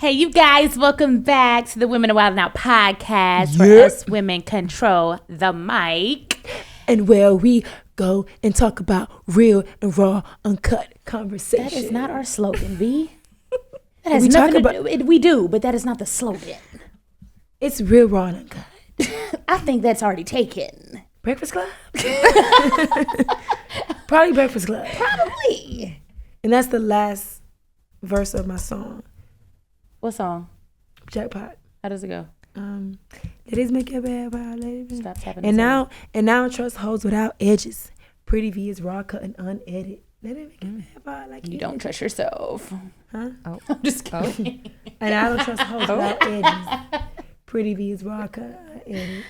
Hey, you guys, welcome back to the Women Are Wild Out podcast, where us women control the mic. And where we go and talk about real and raw, uncut conversation. That is not our slogan, B. That has nothing to do with it. We do, but that is not the slogan. It's real, raw, and uncut. I think that's already taken. Breakfast Club? Probably Breakfast Club. Probably. And that's the last verse of my song. What song? Jackpot. How does it go? Ladies make your bed, ladies. Stop tapping. And now trust hoes without edges. Pretty V is raw, cut, and unedited. Let it make your bed, like you don't trust yourself. Huh? Oh. I'm just kidding. Oh. And I don't trust hoes without edges. Pretty V is raw, cut, unedited.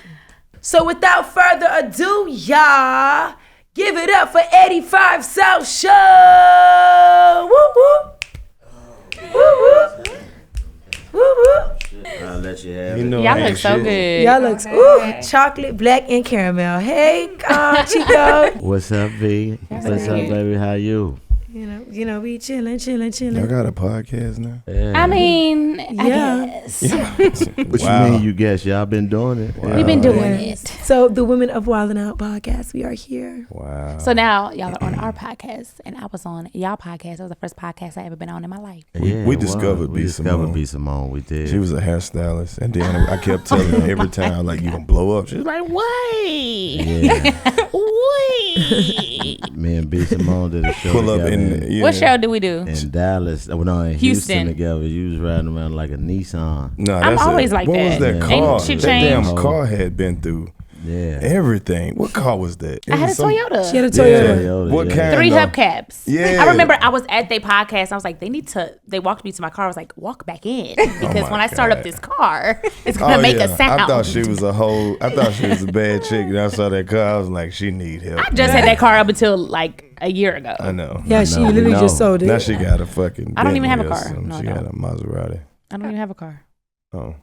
So without further ado, y'all, give it up for 85 South Show. Woo woo. Woo woo. Woo woo. I'll let you have it. Y'all look so good. Y'all look chocolate, black, and caramel. Hey, Chico. What's up, V? What's up, baby? How you? You know, we chilling. Y'all got a podcast now? Yeah. I mean, I guess. What you mean you guess? Y'all been doing it? Wow. We've been doing it. So the Women of Wild and Out podcast, we are here. Wow. So now y'all are on our podcast, and I was on y'all podcast. It was the first podcast I ever been on in my life. Yeah, we discovered B. Simone. We did. She was a hairstylist, and then I kept telling her every time, like, you gonna blow up. She was like, wait. Yeah. Wait. Me and B. Simone did a show pull up in what show do we do? In Dallas. In Houston together. You was riding around like a Nissan. No, I'm always like what that. What was that car? She that changed. damn car had been through everything. What car was that? I had a Toyota. She had a Toyota. Yeah. What kind? 3 hubcaps. Yeah. I remember I was at their podcast. I was like, they walked me to my car. I was like, walk back in. Because when I start up this car, it's going to make a sound. I thought she was a bad chick. And I saw that car. I was like, she need help. I just had that car up until like a year ago. I know. Yeah, she literally just sold it. Now she got a fucking I don't even have a Bentley car. No, she got a Maserati. I don't even have a car. Oh.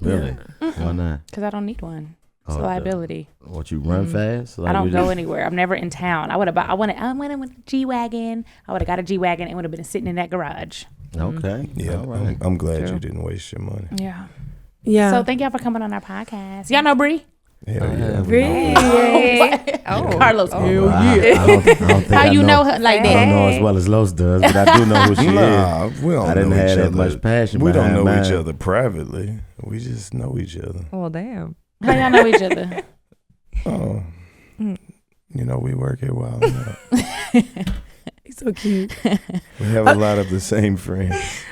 Really? Why not? Because I don't need one. It's a liability. What, you run fast? Like I don't go anywhere. I'm never in town. I went with a G-Wagon. I would have got a G-Wagon and would have been sitting in that garage. Okay. Yeah, all right. I'm glad you didn't waste your money. Yeah. Yeah. So thank y'all for coming on our podcast. Y'all know Bree? Hell yeah. Really? Karlous. Hell yeah. I don't think How you know her I like that? don't know as well as Los does, but I do know who she is. We don't I didn't know have each that other. much passion. We don't know behind each mine. other privately. We just know each other. Well, damn. How y'all know each other? Oh, we work here while now. He's so cute. We have a lot of the same friends.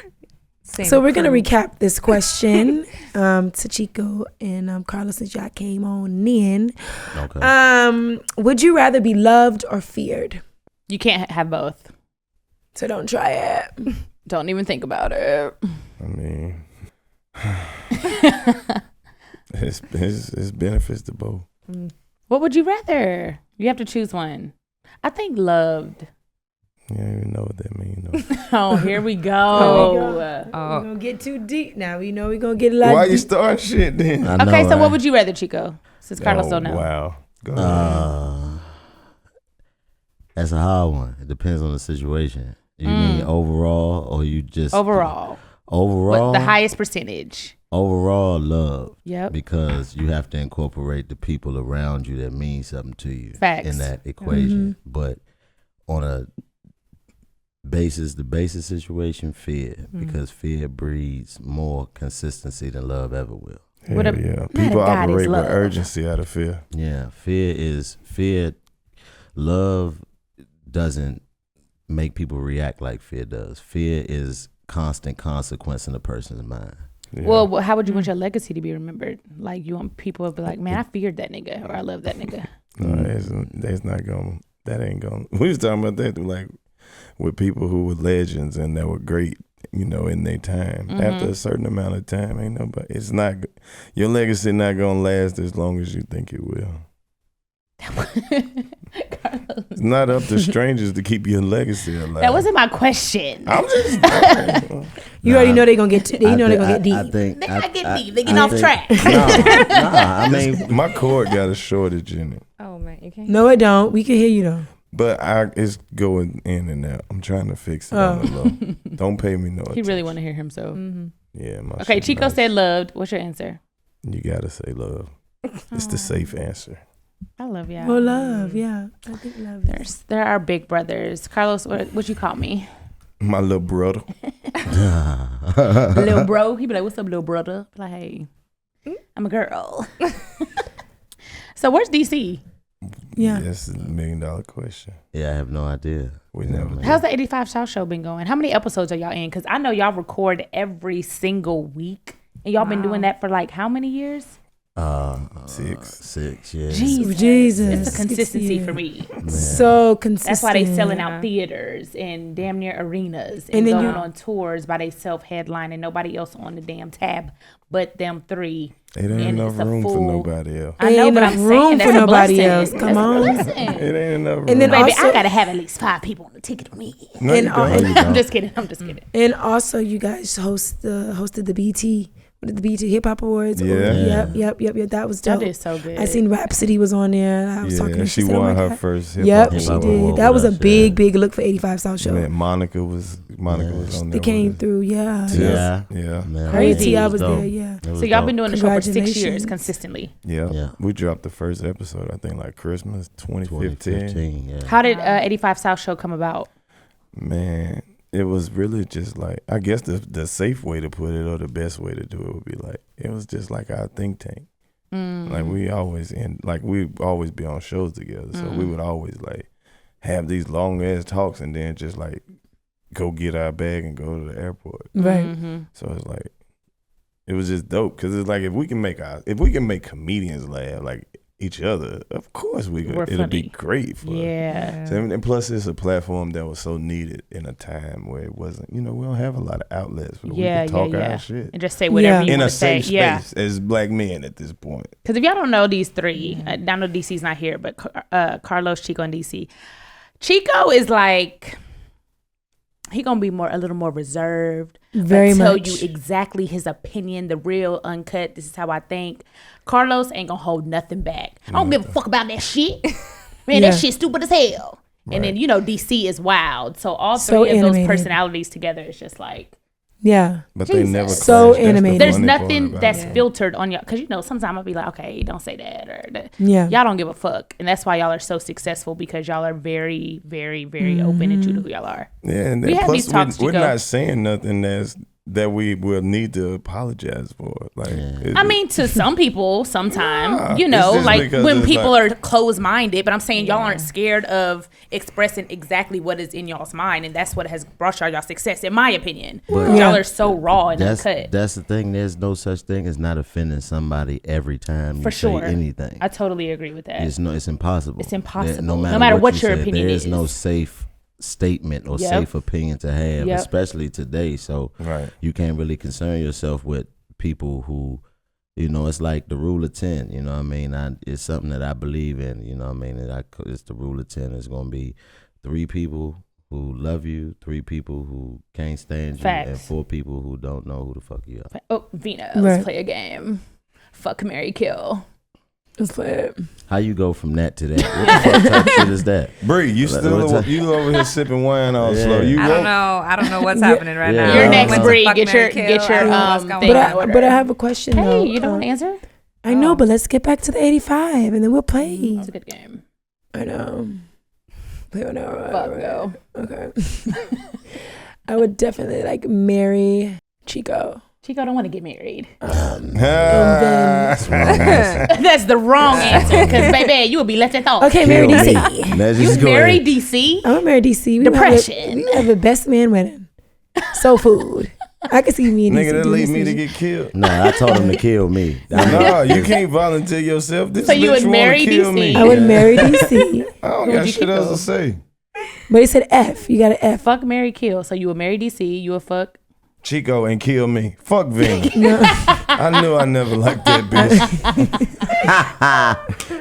So we're going to recap this question to Chico and Karlous since y'all came on in. Okay. Would you rather be loved or feared? You can't have both. So don't try it. Don't even think about it. I mean, it's benefits to both. What would you rather? You have to choose one. I think loved. You don't even know what that means. Oh, here we go. We're going to get too deep now. We know we're going to get a lot Why deep. you start shit then? I know, Okay, so right? what would you rather, Chico? Since Karlous don't know. Wow. Go ahead. That's a hard one. It depends on the situation. You mean overall, or you just Overall. Overall, What, the highest percentage. overall love. Yep. Because you have to incorporate the people around you that mean something to you Facts. in that equation. But on the basic situation, fear, because fear breeds more consistency than love ever will. Hell What a- yeah. not People a God is operate with love. urgency out of fear. Yeah, fear. Love doesn't make people react like fear does. Fear is constant consequence in a person's mind. Yeah. Well, how would you want your legacy to be remembered? Like, you want people to be like, man, I feared that nigga, or I love that nigga. No, that's not going. That ain't going. We was talking about that like with people who were legends and that were great, in their time. After a certain amount of time, ain't nobody. It's not. Your legacy not gonna last as long as you think it will. It's not up to strangers to keep your legacy alive. That wasn't my question. I'm just. You already know they're going to get they're going to get deep. I think They not getting deep. They getting off track. Nah, I mean, My cord got a shortage in it. Oh man, you can't. No, it don't. We can hear you though. But it's going in and out. I'm trying to fix it on the low. Don't pay me no attention. He really want to hear himself. Mm-hmm. Yeah, my Okay, shit Chico nice. said loved. What's your answer? You gotta say love. It's the safe answer. I love y'all. Well, love, yeah. I think love. There are big brothers. Karlous, what you call me? My little brother. Little bro. He be like, what's up, little brother? Be like, hey, I'm a girl. So where's DC? Yeah. That's a $1 million question. Yeah, I have no idea. We never. How's the 85 South Show been going? How many episodes are y'all in? Because I know y'all record every single week. And y'all been doing that for like how many years? 6. Yeah. Jesus. It's a consistency for me. Man. So consistent. That's why they selling out theaters and damn near arenas and then going you- on tours by they self headline and nobody else on the damn tab but them three. It ain't And enough it's a room for full- nobody else. I know, Ain't but enough I'm room saying that's for a nobody blessing. else. Come That's a on. blessing. It ain't enough room. And then Baby, also- I gotta have at least 5 people on the ticket with me. No, you and- don't. and- You I'm don't. just kidding. I'm just kidding. And also, you guys hosted the BT. What the BT Hip Hop Awards? Yeah. Yep. That was That dope. is so good. I seen Rhapsody was on there. I was talking to Yeah, her. she said, oh won my her God. first hip Yep, hop she Hip-hop did. award That was a with us, big look for 85 South Show. And then Monica was on there. They came with us. through, yeah. Yeah. Man, Crazy. I was dope. there, yeah. It was So y'all dope. been doing the show for 6 years Congratulations. consistently. Yeah. We dropped the first episode, I think, like Christmas 2015. 2015, yeah. How did 85 South Show come about? Man, it was really just like, I guess the safe way to put it or the best way to do it would be like, it was just like our think tank. Like we always be on shows together. So we would always like have these long ass talks and then just like go get our bag and go to the airport. Right. Mm-hmm. So it's like, it was just dope because it's like if we can make comedians laugh like each other, of course it'll be funny. great for us. Yeah. So, and plus it's a platform that was so needed in a time where it wasn't, we don't have a lot of outlets where we can talk our shit And just say whatever you in want a to say. safe Yeah. space as black men at this point. Because if y'all don't know these three, I know DC's not here, but Karlous, Chico, and DC. Chico is like, he gonna be a little more reserved. Very tell much. you exactly his opinion, the real uncut. This is how I think. Karlous ain't gonna hold nothing back. I don't give a fuck about that shit. Man, Yeah. that shit stupid as hell. And then DC is wild. So all So three of animated. those personalities together is just like. Yeah. But Jesus. they never So clash. That's the animated. There's funny part nothing about that's it. filtered on y'all. Because, sometimes I'll be like, okay, don't say that. Or that. Yeah. Y'all don't give a fuck. And that's why y'all are so successful because y'all are very, very, very open and true to who y'all are. Yeah, and We then had plus these talks, we're Chico. not saying nothing that we will need to apologize for. Like, I mean, to some people, sometimes, Nah, it's just like because when it's people like- are closed-minded. But I'm saying y'all aren't scared of expressing exactly what is in y'all's mind. And that's what has brought y'all success, in my opinion. But- Y'all Yeah. are so raw and That's uncut. the thing. There's no such thing as not offending somebody every time you For sure. say anything. I totally agree with that. It's impossible. It's impossible. No No matter, matter what, what you your say, opinion there is no is. safe statement or Yep. safe opinion to have, Yep. especially today. So Right. you can't really concern yourself with people who, it's like the rule of 10. You know what I mean? It's something that I believe in. You know what I mean? It's the rule of 10. It's going to be 3 people who love you, 3 people who can't stand you, and Facts. 4 people who don't know who the fuck you are. Oh, Vina, Right. let's play a game. Fuck, marry, kill. It's like, How you go from that to that? What the fuck type shit is that? Bree, you over here sipping wine all Yeah. slow. You I don't know. I don't know what's happening right Yeah. now. You're I next, went to Bree. fuck, Get your- marry, kill. get your, I don't know what's going thing. on. but I have a question though. Hey, you don't want to answer? I know, but let's get back to the 85 and then we'll play. It's a good game. I know. Fuck no. Okay. I would definitely like marry Chico. Chico don't want to get married. That's wrong answer. That's the wrong answer. Because, baby, you would be left at thought. Okay, marry Kill me. DC. Let's You just go marry ahead. DC? I'm gonna marry DC. We Depression. have a best man wedding. Soul food. I can see me and DC. nigga that doing lead this me to shit. get killed. Nah, I told him to kill me. No, you can't volunteer yourself. This So you bitch would wanna marry kill DC? me. I would marry DC. I don't Who got would you shit keep else though? to say. But he said F. You got an F. Fuck, marry, kill. So you would marry DC. You would fuck. Chico and kill me. Fuck Vin. No. I knew I never liked that bitch.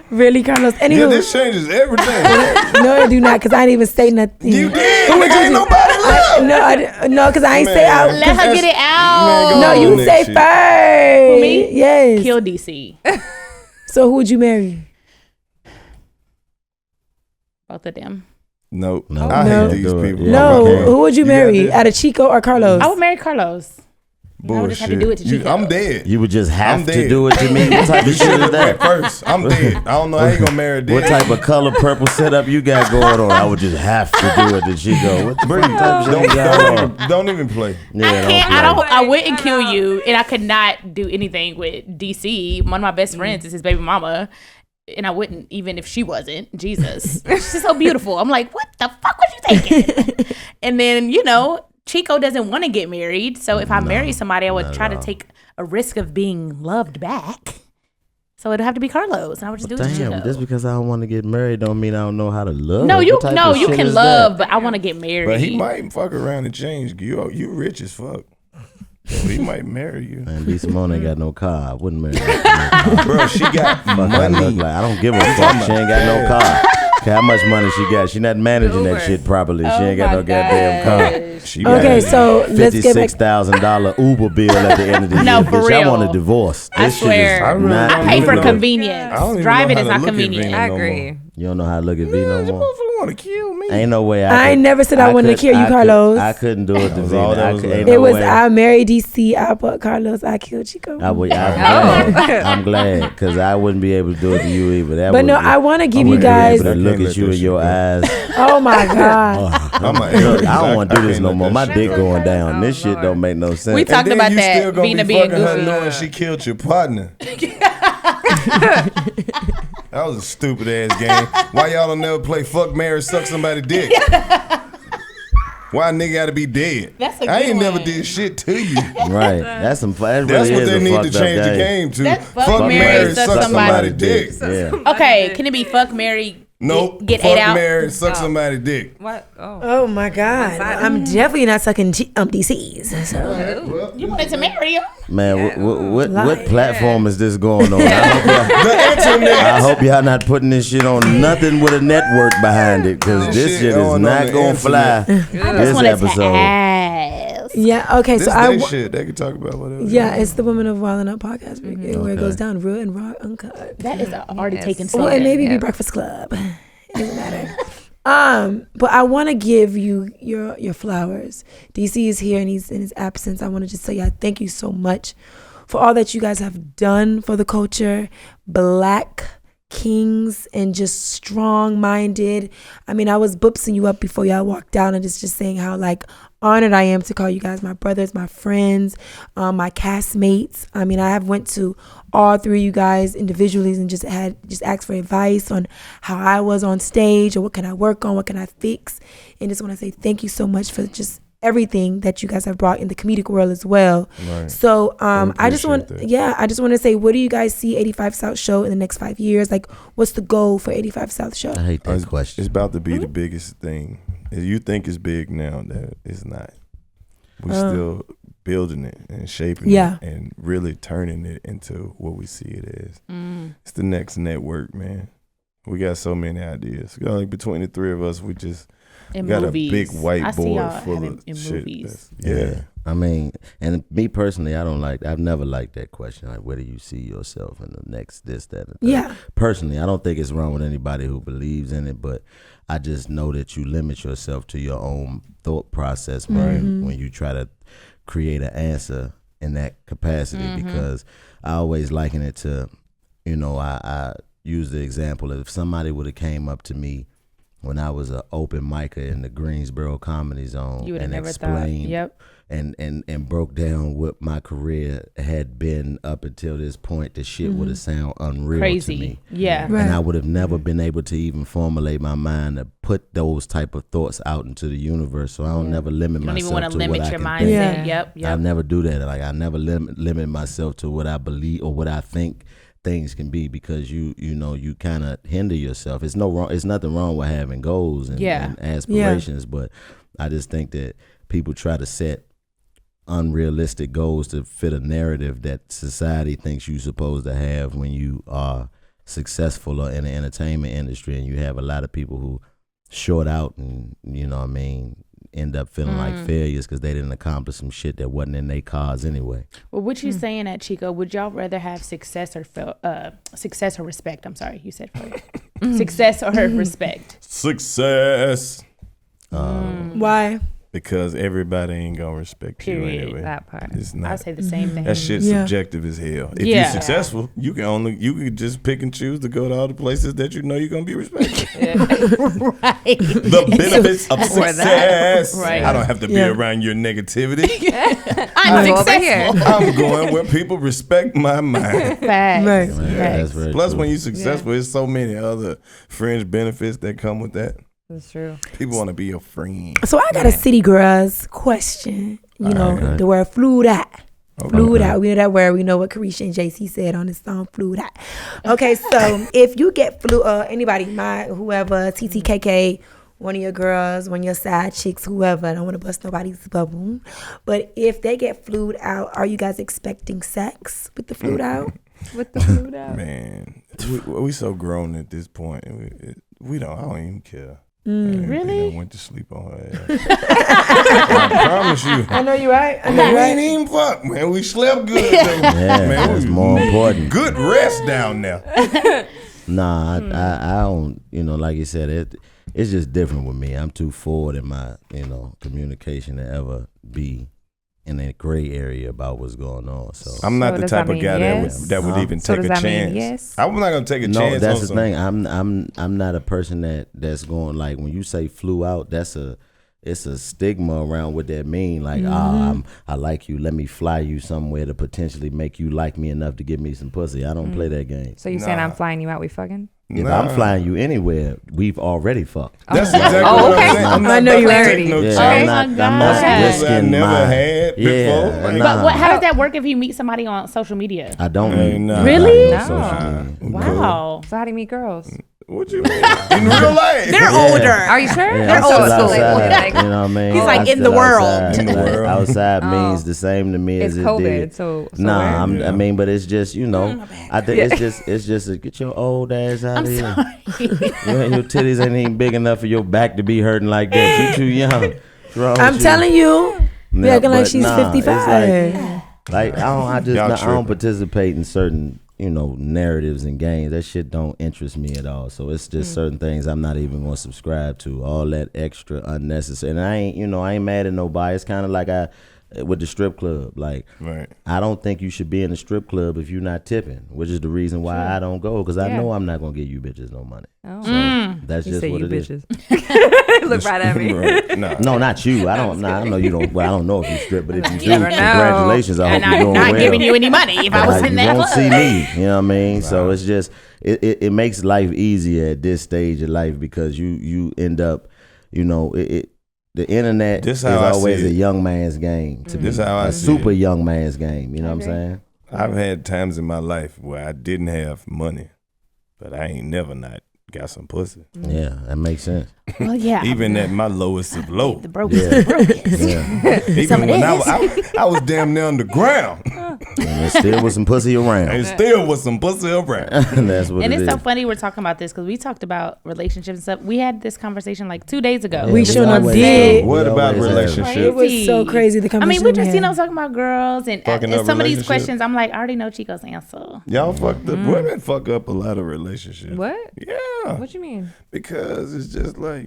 Really, Karlous? Yeah, Anywho, this changes everything. no, I do not, because I didn't even say nothing. You did. Nigga, ain't nobody left. No, because I ain't say Man. out. Let her get it out. Man, No, go you on, say next shit. first. Who, me? Yes. Kill DC. So who would you marry? Both of them. Nope. No, I no. hate these people. Yeah, No, okay. who would you got marry? this? Out of Chico or Karlous? I would marry Karlous. I would just have to do it to Chico. I'm dead. You would just have I'm to dead. do it to me. What type of shit is that? First, I'm dead. I don't know how you gonna marry dead. What type of color purple setup you got going on? I would just have to do it to Chico. What the type of shit you got on? Don't even play. Yeah, I wouldn't kill you, and I could not do anything with DC. One of my best friends is his baby mama, and I wouldn't even if she wasn't. Jesus, she's so beautiful. I'm like, what the fuck was you thinking? And then Chico doesn't want to get married, so if I marry somebody, I would try to take a risk of being loved back. So it'd have to be Karlous, and I would just do it to Chico. Damn, just because I don't want to get married don't mean I don't know how to love. No, you What type of shit can is love, that? but I want to get married. But he might fuck around and change. You rich as fuck. So he might marry you. Man, B. Simone ain't got no car. I wouldn't marry her. Bro, she got Fuck, I look money. like I don't give a fuck. She ain't got no car. Okay, how much money she got? She not managing that shit properly. She ain't got no goddamn car. She Okay, so let's get back. $56,000 Uber bill at the end of the year. No, for Bitch, I real. want a divorce. I This shit is swear. I really not don't I pay even for know. convenience. I don't even Driving know is how to not look at convenient. Vino I no more. agree. You don't know how to look at V no more. Motherfucker want to kill me. Ain't no way I ain't never said I wanted to kill you, Karlous. I couldn't do it to was V. all that I was could- left. ain't It no was way. I married DC, I put Karlous, I killed Chico. I'm glad because I wouldn't be able to do it to you either. That But would no, be- I want to give you wouldn't be guys. able to I look can't at let you that in shit your go. eyes. Oh my God. I don't want to do this no more. My shit. dick going down. This shit Lord. don't make no sense. We talked And then about you that. still gonna Vina be being fucking her goofy. knowing she killed your partner. That was a stupid ass game. Why y'all don't never play fuck, marry, suck somebody dick? Why a nigga gotta be dead? That's a I good ain't never one. did shit to you. Right. That's some. That That's really what is they a need to fucked up change the game to. That's fuck, Fuck, marry, marry, suck somebody dick. Yeah. Okay, can it be fuck, marry, Nope. get fuck, ate out? marry, suck somebody dick. What? Oh. Oh my God. One-sided. I'm definitely not sucking DCs. So. You wanted to marry him? Man, what Life. platform is this going on? The internet. I hope y'all not putting this shit on nothing with a network behind it, because this Shit shit is going on not the gonna fly. I just This wanted episode. to ask. Yeah, okay, This so they shit. They can talk about whatever. yeah, it's the Women of Wildin' Up podcast where it Okay. goes down real and raw, uncut. That is already Yes. taken Well, slogan. and maybe be Yeah. Breakfast Club. It doesn't matter. But I want to give you your flowers. DC is here and he's in his absence. I want to just say, thank you so much for all that you guys have done for the culture. Black kings and just strong-minded. I mean, I was boopsing you up before y'all walked out and just saying how honored I am to call you guys my brothers, my friends, my castmates. I mean, I have went to all three of you guys individually and just asked for advice on how I was on stage or what can I work on, what can I fix, and just want to say thank you so much for just everything that you guys have brought in the comedic world as well. Right. So I just want appreciate that. I just want to say, what do you guys see 85 South show in the next 5 years? Like, what's the goal for 85 South show? I hate that It's question. about to be the biggest thing. You think it's big now, that it's not. We still building it and shaping Yeah. it and really turning it into what we see it as. It's the next network, man. We got so many ideas. Between the three of us, we in got movies. a big I see y'all whiteboard full having of in shit. movies. Yeah. I mean, and me personally, I've never liked that question. Like, where do you see yourself in the next this, that, and that? Yeah. Personally, I don't think it's wrong with anybody who believes in it, but I just know that you limit yourself to your own thought process when you try to create an answer in that capacity, because I always liken it to, I use the example of if somebody would have came up to me when I was an open micer in the Greensboro Comedy Zone You would have and never thought. explained Yep. and broke down what my career had been up until this point, the shit would have sounded unreal Crazy. to me. Yeah. Right. And I would have never been able to even formulate my mind to put those type of thoughts out into the universe. So I don't never limit You don't myself even want to to what limit I your can mindset. think. Yeah. Yep. I Yep. never do that. Like I never limit myself to what I believe or what I think things can be, because you kind of hinder yourself. It's nothing wrong with having goals and aspirations, but I just think that people try to set unrealistic goals to fit a narrative that society thinks you're supposed to have when you are successful or in the entertainment industry, and you have a lot of people who short out and end up feeling like failures because they didn't accomplish some shit that wasn't in their cause anyway. Well, what you saying at Chico? Would y'all rather have success or respect? I'm sorry, you said success or respect. Success. Why? Because everybody ain't gonna respect Period. you anyway. That part. It's not. I'll say the same thing. That shit's subjective as hell. If Yeah. you're successful, you can just pick and choose to go to all the places that you know you're gonna be respected. Right. The benefits of success. Right. I don't have to be around your negativity. I'm Over successful. here. I'm going where people respect my mind. Facts. Right. Man, that's very Plus, true. when you're successful, there's so many other fringe benefits that come with that. That's true. People want to be your friend. So I got a city girls question. You know, Okay. the word flued out. Okay. Flued out. We know that word. We know what Carisha and JC said on the song Flued Out. Okay, so if you get anybody, whoever, TTKK, one of your girls, one of your side chicks, whoever, I don't want to bust nobody's bubble, but if they get flued out, are you guys expecting sex with the flued out? With the food out. Man, we so grown at this point. I don't even care. Really? I went to sleep on her ass. I promise you. I know you're right. I know We you're ain't right. even fuck, man. We slept good. Though. Yeah, that's more important. Good rest down there. Nah, I don't. You know, like you said, it's just different with me. I'm too forward in my communication to ever be in a gray area about what's going on. So I'm not So the does type that of guy mean yes? that would even So take does a that mean chance. yes? I'm not gonna take a no, chance. that's on the thing. I'm not a person that's going like when you say flew out. It's a stigma around what that mean. Like, I like you. Let me fly you somewhere to potentially make you like me enough to give me some pussy. I don't play that game. So you saying I'm flying you out? We fucking? If I'm flying you anywhere, we've already fucked. That's exactly Oh, what okay. I'm saying. I'm not I know about you to right. take no Yeah, chance. I'm not God. risking I never my. had before. Yeah, Like, But how does that work if you meet somebody on social media? I don't Hey, mean nah. Really? on social media. Wow. So how do you meet girls? What you mean? In real life? They're Yeah. older. Are you sure? Yeah, They're I'm old still school. outside, Like, you know what I mean? He's like I'm in the still world. outside. In the Like, world. outside Oh. means the same to me It's as it COVID, did. so Nah, where? I mean, but it's just I think it's just a, get your old ass out I'm of here. sorry. Your titties ain't even big enough for your back to be hurting like that. You too young. What's wrong with I'm you? telling you. Nah, You're acting like but she's nah, 55. It's like I Y'all don't tripping. participate in certain narratives and games. That shit don't interest me at all. So it's just certain things I'm not even gonna subscribe to. All that extra unnecessary. And I ain't mad at nobody. It's kind of like with the strip club. Like Right. I don't think you should be in the strip club if you're not tipping, which is the reason why I don't go, because I Yeah. know I'm not gonna give you bitches no money. Oh. So that's You just say what you it is. bitches. Look right at me. Right. Nah. No, not you. I don't know you don't. Well, I don't know if you strip, but if you do, never know. congratulations. I And hope you're I'm doing not well. giving you any money if I was in you that won't club. see me. You know what I mean? So it's just it makes life easier at this stage of life because you end up, the internet This is how I always see a it. young man's game. To This me. how I a see super it. young man's game. You know what I'm saying? I've had times in my life where I didn't have money, but I ain't never not got some pussy. Yeah, that makes sense. Well, yeah. Even at my lowest of low. The brokest Yeah. of the brokest. Yeah, Some Even of when this. I was damn near on the ground. and there still was some pussy around. And still with some pussy around. That's what And it it's is. so funny we're talking about this because we talked about relationships and stuff. We had this conversation like 2 days ago. Yeah, We sure enough always did. have. What We about always have. relationships? It was so crazy, the I mean, conversation we're just, we had. talking about girls and Fucking up some of these relationships. questions, I'm like, I already know Chico's answer. Y'all fucked up. Women fuck up a lot of relationships. What? Yeah. What you mean? Because it's just like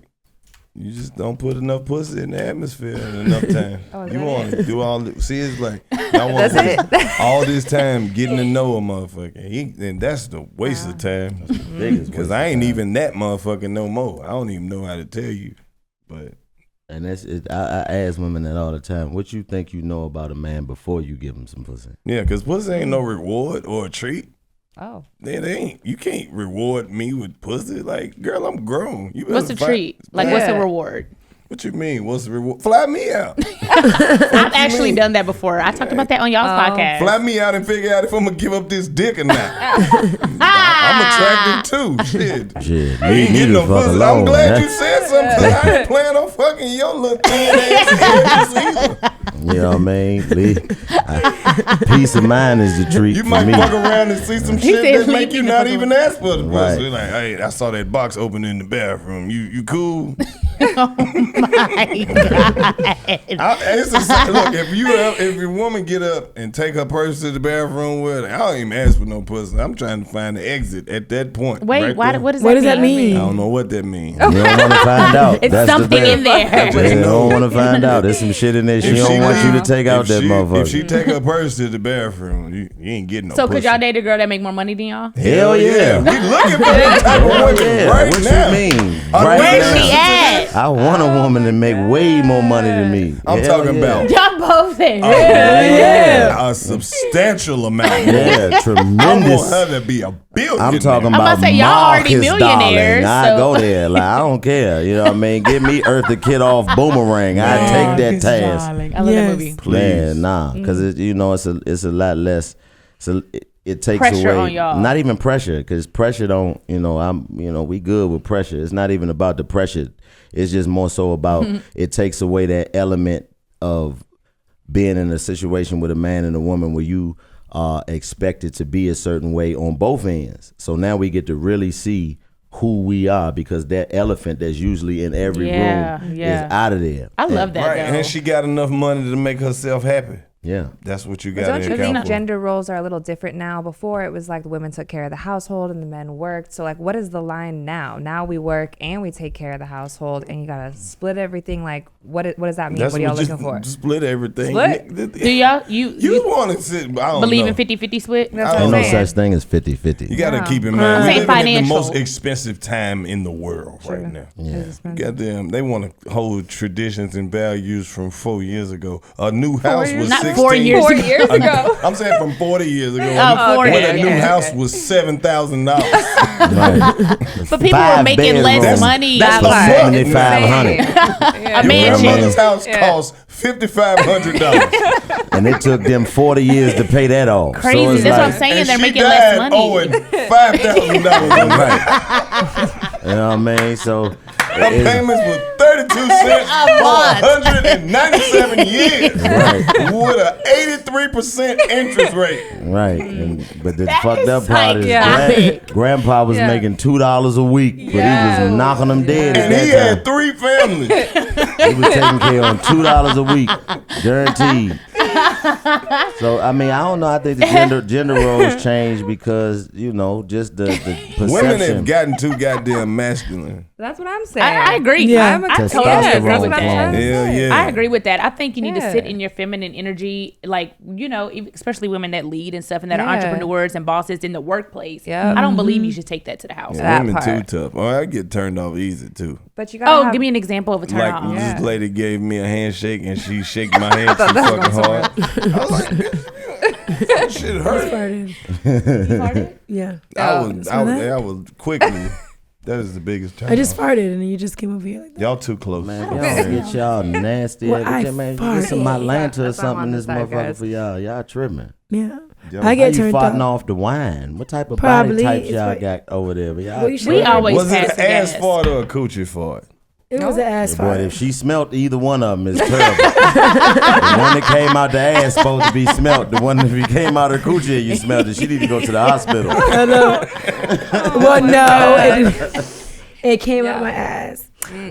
you just don't put enough pussy in the atmosphere in enough time. Oh, is You that want to do all this. See, it's like I want That's all this time getting to know a motherfucker. And that's the waste of time. Because I ain't even that motherfucker no more. I don't even know how to tell you. But And I ask women that all the time. What you think you know about a man before you give him some pussy? yeah, because pussy ain't no reward or a treat. Oh. It ain't. You can't reward me with pussy. Like, girl, I'm grown. You What's the better treat? Like, what's the Yeah. reward? What you mean? What's the reward? Fly me out. I've actually done that before. I talked about that on y'all's podcast. Fly me out and figure out if I'm gonna give up this dick or not. I'm attractive too. Shit. Shit, You ain't getting no pussy. I'm glad you said something. 'Cause I ain't planning on fucking your little thin ass either. You know what I mean? Peace of mind is the treat You for might me. fuck around and see some He shit said that make leave you me not the fuck even ask for the Right. pussy. Like, hey, I saw that box open in the bathroom. You cool? Oh my God. Look, if your woman get up and take her purse to the bathroom with her, I don't even ask for no pussy. I'm trying to find the exit at that point. Wait, right what does that mean? I don't know what that means. You don't want to find out. It's That's something in there. You don't want to find out. There's some shit in there. She don't want you to take out that motherfucker. If she take her purse to the bathroom, you ain't getting no So pussy. could y'all date a girl that make more money than y'all? Hell yeah. We looking for that type of woman right What now. you mean? Where's now. she at? I want a woman to make way more money than me. I'm Hell talking yeah. about Y'all both there. a substantial amount. Yeah, I tremendous. want her to be a billionaire. I'm talking I'm about about to say, y'all already Marcus, millionaires, darling. I so- go there. Like, I don't care. You know what I mean? Give me Earth the Kid off Boomerang. I take that task. I love that movie. Man, nah, because it's a lot less. So it takes Pressure away. on y'all. Not even pressure, because pressure don't. We good with pressure. It's not even about the pressure. It's just more so about it takes away that element of being in a situation with a man and a woman where you are expected to be a certain way on both ends. So now we get to really see who we are, because that elephant that's usually in every room is out of there. I love that. Right, though. and she got enough money to make herself happy. Yeah. That's what you But got don't to you account think for. gender roles are a little different now? Before it was like the women took care of the household and the men worked. So like, what is the line now? Now we work and we take care of the household, and you gotta split everything. Like, what does that mean? That's what are y'all what looking for? Split everything. Split? Do y'all You want to sit? I don't believe know. in 50-50 split? That's Ain't what no I'm saying. such thing as 50-50. You got to No. keep in mind, Say we're living in the financial. most expensive time in the world right now. Yeah. Goddamn, they want to hold traditions and values from 4 years ago. A new house was Not 16. 4 years ago. 4 years ago. I'm saying from 40 years ago. Oh, 40. When a new Okay, house okay. was $7,000. Right. But people were 5 making less bedrooms. money. That's That part. It's 7,500. Yeah. A mansion. grandmother's house Yeah. cost $5,500. And it took them 40 years to pay that off. Crazy. So it's That's what I'm like, saying. And They're she making died less money. owing $5,000 in rent. you know what I mean? So Her payments were 32 cents for 197 years with an 83% interest rate. right. But the That fucked is up part is psychotic. grandpa was Yeah. making $2 a week, but he was knocking them dead And at he that had 3 families. time. He was taking care of $2 a week, guaranteed. So I mean, I don't know. I think the gender roles changed because just the perception. Women have gotten too goddamn masculine. That's what I'm saying. I agree. Yeah. I'm a I totally Testosterone agree with that's what I'm that. trying to Hell say. yeah. I agree with that. I think you need to sit Yeah. in your feminine energy, like, especially women that lead and stuff and that are Yeah. entrepreneurs and bosses in the workplace. Yep. I don't believe you should take that to the house. That Women part. too tough. Oh, I get turned off easy too. But you gotta Oh, have, give me an example of a turn Like off. Yeah. this lady gave me a handshake and she shake my hand too fucking hard. I was like, bitch, that shit hurt. Farted. Yeah. I was quickly. That is the biggest turn. I just farted and you just came over here like that. Y'all too close. Man, y'all get y'all nasty. Well, I Man, get some farted. Atlanta or That's why I'm something on in the this side, motherfucker guys. for y'all. Y'all tripping. Yeah. Yo, I How get you turned farting off. off the wine? What type of Probably, body types it's y'all like- got over there? But y'all Well, you should- We always Was pass it the an ass gas. fart or a coochie fart? It was an ass Boy, fart. if she smelt either one of them, it's terrible. The one that came out the ass supposed to be smelt. The one that came out of the coochie and you smelled it, she need to go to the hospital. Well, no, it came out my ass.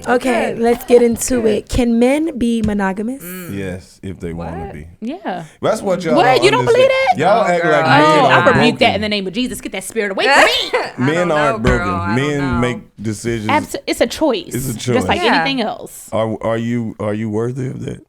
Okay, let's get into it. Can men be monogamous? Yes, if they want to be. Yeah. That's what y'all. What? You don't believe that? Y'all act girl. like Oh, men I are rebuke that in broken. the name of Jesus. Get that spirit away from me. Men know, aren't girl. broken. I don't Men know. make decisions. It's a choice. It's a Just choice. like Yeah. anything else. Are you worthy of that?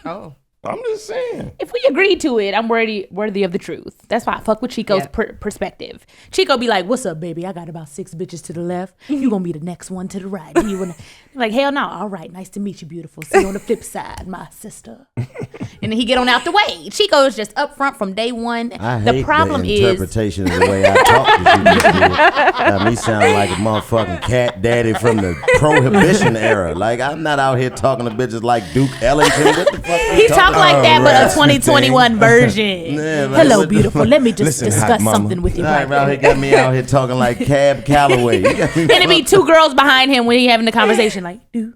Oh. I'm just saying. If we agree to it, I'm worthy of the truth. That's why I fuck with Chico's Yeah. perspective. Chico be like, "What's up, baby? I got about 6 bitches to the left. You gonna be the next one to the right. Do you wanna?" I'm like, hell no. All right, nice to meet you, beautiful. See you on the flip side, my sister. And then he get on out the way. Chico is just up front from day one. I The hate problem the is, interpretation of the way I talk to you. Just did. Got me sound like a motherfucking cat daddy from the Prohibition era. Like, I'm not out here talking to bitches like Duke Ellington. What the fuck he talk like that, but a right. 2021 version. Yeah, like, Hello, what the beautiful. fuck? Let me just Listen, hot discuss mama. something with you Right, right out now. here got me out here talking like Cab Calloway. You got me And it be 2 girls behind him when he having the conversation, like, dude.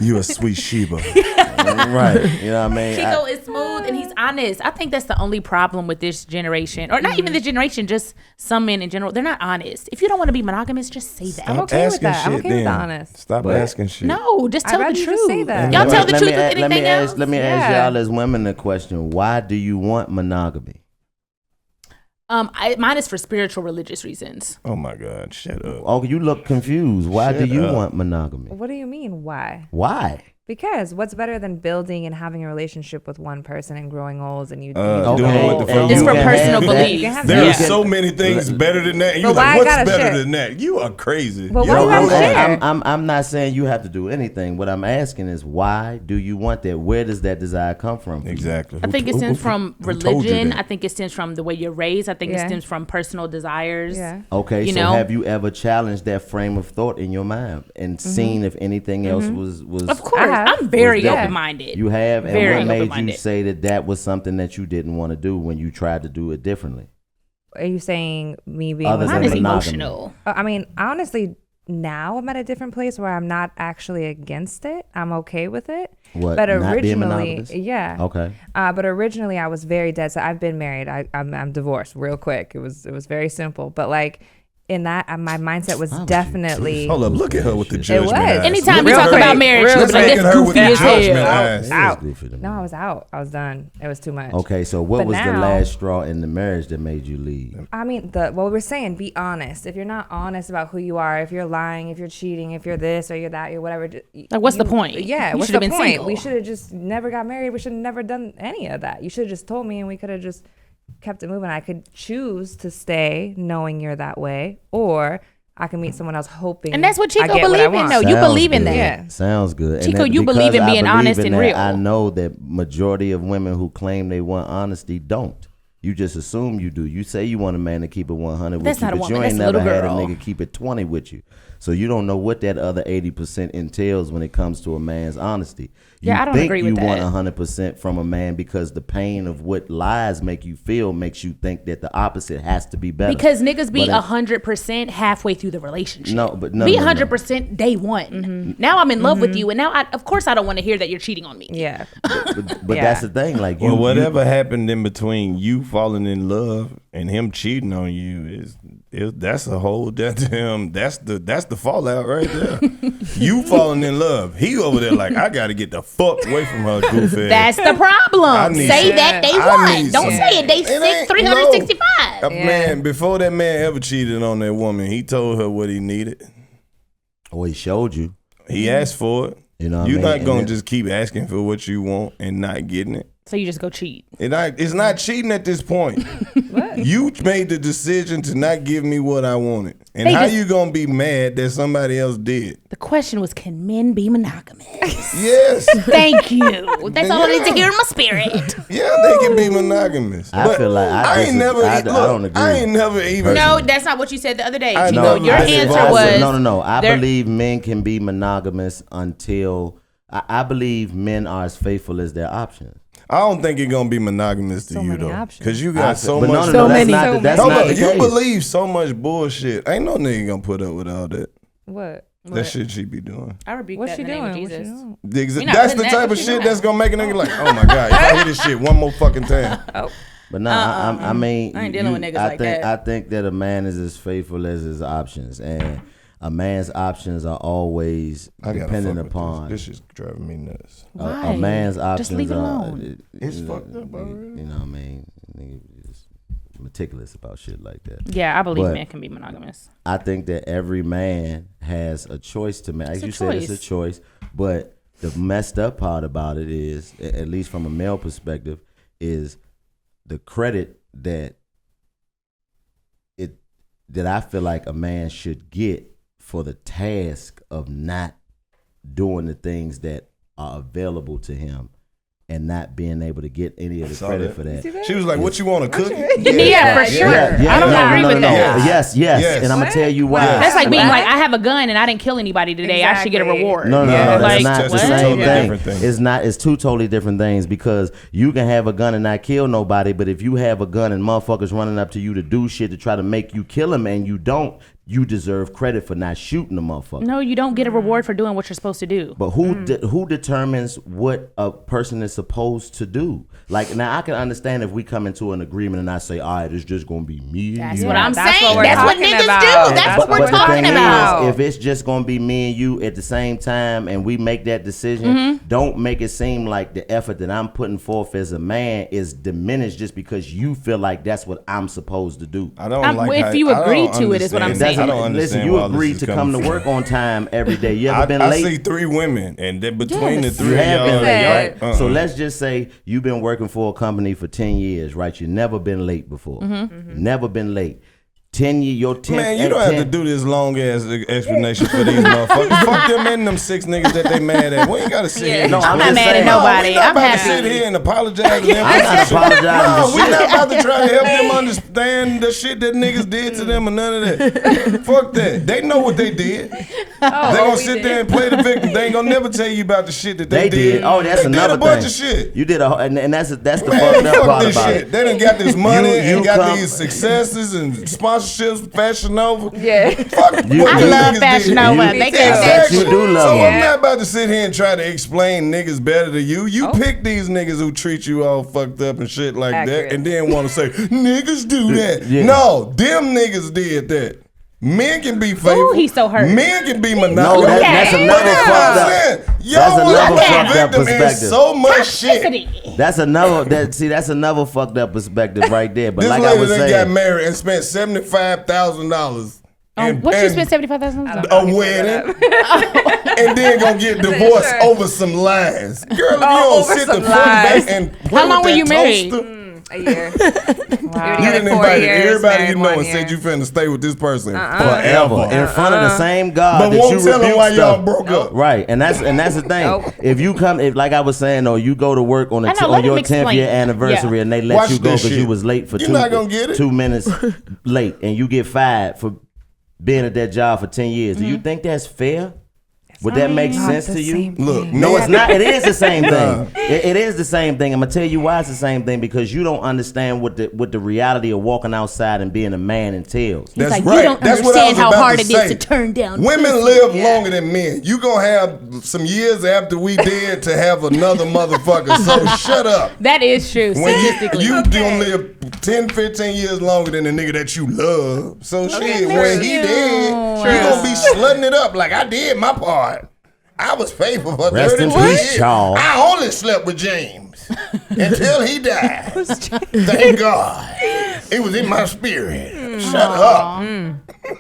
You a sweet Sheba. Right. You know what I mean? Chico is smooth and he's honest. I think that's the only problem with this generation, or not even this generation, just some men in general. They're not honest. If you don't want to be monogamous, just say that. I'm okay with that. I'm okay with the honest. Stop asking shit. No, just tell the truth. Say that. Y'all tell the truth with anything else. Let me ask y'all as women a question. Why do you want monogamy? Mine is for spiritual, religious reasons. Oh my God, shut up. Oh, you look confused. Why do you want monogamy? What do you mean? Why? Why? Because what's better than building and having a relationship with one person and growing old and you doing what the fuck it's you for can personal have beliefs. There are so many things better than that. You're like, what's better than that? You are crazy. But why you gotta share? I'm not saying you have to do anything. What I'm asking is, why do you want that? Where does that desire come from? Exactly. I think it stems from religion. I think it stems from the way you're raised. I think it stems from personal desires. Yeah. Okay, so have you ever challenged that frame of thought in your mind and seen if anything else was? Of course, I'm very open-minded. You have, and very what made open-minded. you say that was something that you didn't want to do when you tried to do it differently? Are you saying me being Other than Mine is monogamy. emotional. I mean, honestly, now I'm at a different place where I'm not actually against it. I'm okay with it. What? But not being originally, monogamous? yeah. Okay. But originally, I was very dead. So I've been married. I'm divorced real quick. It was very simple. But like in that, my mindset was definitely. Hold up, look at her with the judgment was. eyes. Anytime we Real talk quick. about marriage, Real you'll be like, quick. that's Look at her with goofy the as judgment hell. eyes. Out. Goofy to me. No, I was out. I was done. It was too much. Okay, so what But was the now- last straw in the marriage that made you leave? I mean, we're saying be honest. If you're not honest about who you are, if you're lying, if you're cheating, if you're this or you're that, you're whatever. Like, what's the point? Yeah, You what's should the have been point? single. We should have just never got married. We should have never done any of that. You should have just told me, and we could have just kept it moving. I could choose to stay knowing you're that way, or I can meet someone else hoping. And that's what I Chico get what I believe in, want. though. You Sounds believe in good. that. Yeah. Sounds good. Chico, you because believe in I being believe honest in and that, real. I know that majority of women who claim they want honesty don't. You just assume you do. You say you want a man to keep it 100 That's with you, not a but woman, you that's ain't a never little had a girl. nigga keep it 20 with you. So you don't know what that other 80% entails when it comes to a man's honesty. You Yeah, I don't think agree you with want that. 100% from a man because the pain of what lies make you feel makes you think that the opposite has to be better. Because niggas be But 100% halfway through the relationship. No, but no, be no, no. 100% day one. Now I'm in love with you, and now of course I don't want to hear that you're cheating on me. Yeah. But Yeah. that's the thing. Like Well, whatever happened in between you falling in love and him cheating on you that's a whole that's the fallout right there. You falling in love. He over there like, I gotta get the fuck away from her goofy ass. That's the problem. need Say some- that day I one. need Don't some- say it day It 6, ain't- 365. no. Man, before that man ever cheated on that woman, he told her what he needed. Oh, he showed you. He asked for it. You know what I You're mean? not And gonna then- just keep asking for what you want and not getting it. So you just go cheat. It's not cheating at this point. You made the decision to not give me what I wanted. And They how just- you gonna be mad that somebody else did? The question was, can men be monogamous? Yes. Thank you. That's all I need to hear in my spirit. Yeah, they can be monogamous. I But feel like I ain't never. I look, don't agree. I ain't never even. No, that's not what you said the other day. I Chico, know. your I said- answer I said- was no. I there- believe men can be monogamous until I believe men are as faithful as their options. I don't think it's gonna be monogamous to So you many though, options. because you got so but much. no, So that's many. not So the, that's Hold not up, the you case. believe so much bullshit. Ain't no nigga gonna put up with all that. What? That shit she be doing. I rebuke What's that she in the name of doing? What she Jesus. doing? That's not the putting that- type of what she shit doing? that's gonna make a nigga like, oh my god, if I hear this shit one more fucking time. But no, I mean, I ain't dealing with niggas I like think, that. I think that a man is as faithful as his options, and a man's options are always I gotta dependent fuck with upon. this. This is driving me nuts. Why? A man's options Just leave it are. alone. It's fucked up already. You know what I mean? Nigga just meticulous about shit like that. Yeah, I believe But- men can be monogamous. I think that every man has a choice to make. As It's a you said, it's a choice. But the messed up part about it is, at least from a male perspective, is the credit that I feel like a man should get for the task of not doing the things that are available to him and not being able to get any of the Saw credit that. for that. She was like, "What you want to cook?" Yeah, for sure. I don't agree with that. Yes. Yes. And I'm gonna tell you why. That's like being What? like, I have a gun and I didn't kill anybody today. I should get a Exactly. reward. No, Yeah, that's like, not the what? same Totally thing. different thing. It's not. It's two totally different things, because you can have a gun and not kill nobody, but if you have a gun and motherfuckers running up to you to do shit to try to make you kill them and you don't, you deserve credit for not shooting the motherfucker. No, you don't get a reward for doing what you're supposed to do. But who determines what a person is supposed to do? Like, now I can understand if we come into an agreement and I say, all right, it's just gonna be me. That's what I'm That's saying. what That's what talking niggas about. do. That's But what we're the talking thing about. is, if it's just gonna be me and you at the same time and we make that decision, don't make it seem like the effort that I'm putting forth as a man is diminished just because you feel like that's what I'm supposed to do. I don't like if how, you I don't agree to it is what I'm understand- saying. I don't understand Listen, you where all this agreed is to coming come to from. work on time every day. You ever been I late? see 3 women, and then between the Yes. 3 You of have been y'all, late, Said. right? So let's just say you've been working for a company for 10 years, right? You've never been late before. Never been late. 10 years, your 10th. man, you don't have to do this long ass explanation for these motherfuckers. Fuck them and them 6 niggas that they mad at. We ain't gotta sit here. No, I'm not just mad at saying. nobody. We not I'm about to happy. sit here and apologize to them. I'm not apologizing No, for we shit. not about to try to help them understand the shit that niggas did to them or none of that. Fuck that. They know what they did. They gonna sit there and play the victim. They ain't gonna never tell you about the shit that They did. Oh, that's they another did a bunch thing. of shit. You did and that's the Man, fucked up fuck part this about shit. it. They done got this money You and got come- these successes and sponsorships, Fashion Nova. Yeah. Fuck what You- them I love niggas Fashion did. Nova. You- They too. can I say bet you do love So them. I'm not about to sit here and try to explain niggas better than you. You pick these niggas who treat you all fucked up and shit like Accurate. that, and then want to say niggas do that. Yeah. No, them niggas did that. Men can be faithful. Ooh, he's so hurt. Men can be No, monogamous. that's Okay. another But fucked that's up. what I'm saying. That's Y'all another want to fucked up victim in perspective. so much shit. Toxicity. That's another fucked up perspective right there. But This like I lady was that got saying, married and spent $75,000 What you spend $75,000? a wedding, and then gonna get divorced Sure. over some lines. Girl, if you don't over sit the some front back lies. and play How long with were that you married? toaster, A year. you done invited everybody you know and said you finna stay with this person forever in front of the same God But that won't you tell them rebuked why y'all stuff. broke up. Right, and that's the thing. Nope. If you come, like I was saying, or you go to work on I know, let on your him 10th year explain. anniversary, Yeah. and they let Watch you go this because you shit. was late for You're not gonna get it. 2 minutes late, and you get fired for being at that job for 10 years. Do you think that's fair? Would that make sense to you? Look, No, men- it's not. It is the same Nah. thing. It is the same thing. I'm gonna tell you why it's the same thing, because you don't understand what the reality of walking outside and being a man entails. He's That's like, right. you don't That's what I understand was how about hard to it is say. to turn down Women pussy. live longer than men. You gonna have some years after we dead to have another motherfucker. So shut up. That is true. When Statistically. you gonna live 10, 15 years longer than the nigga that you love. So shit, when he you. dead, True. you gonna be slutting it up like I did my part. I was faithful for Rest 32 in peace, years. Charles. I only slept with James until he died. Thank God. It was in my spirit. Shut up.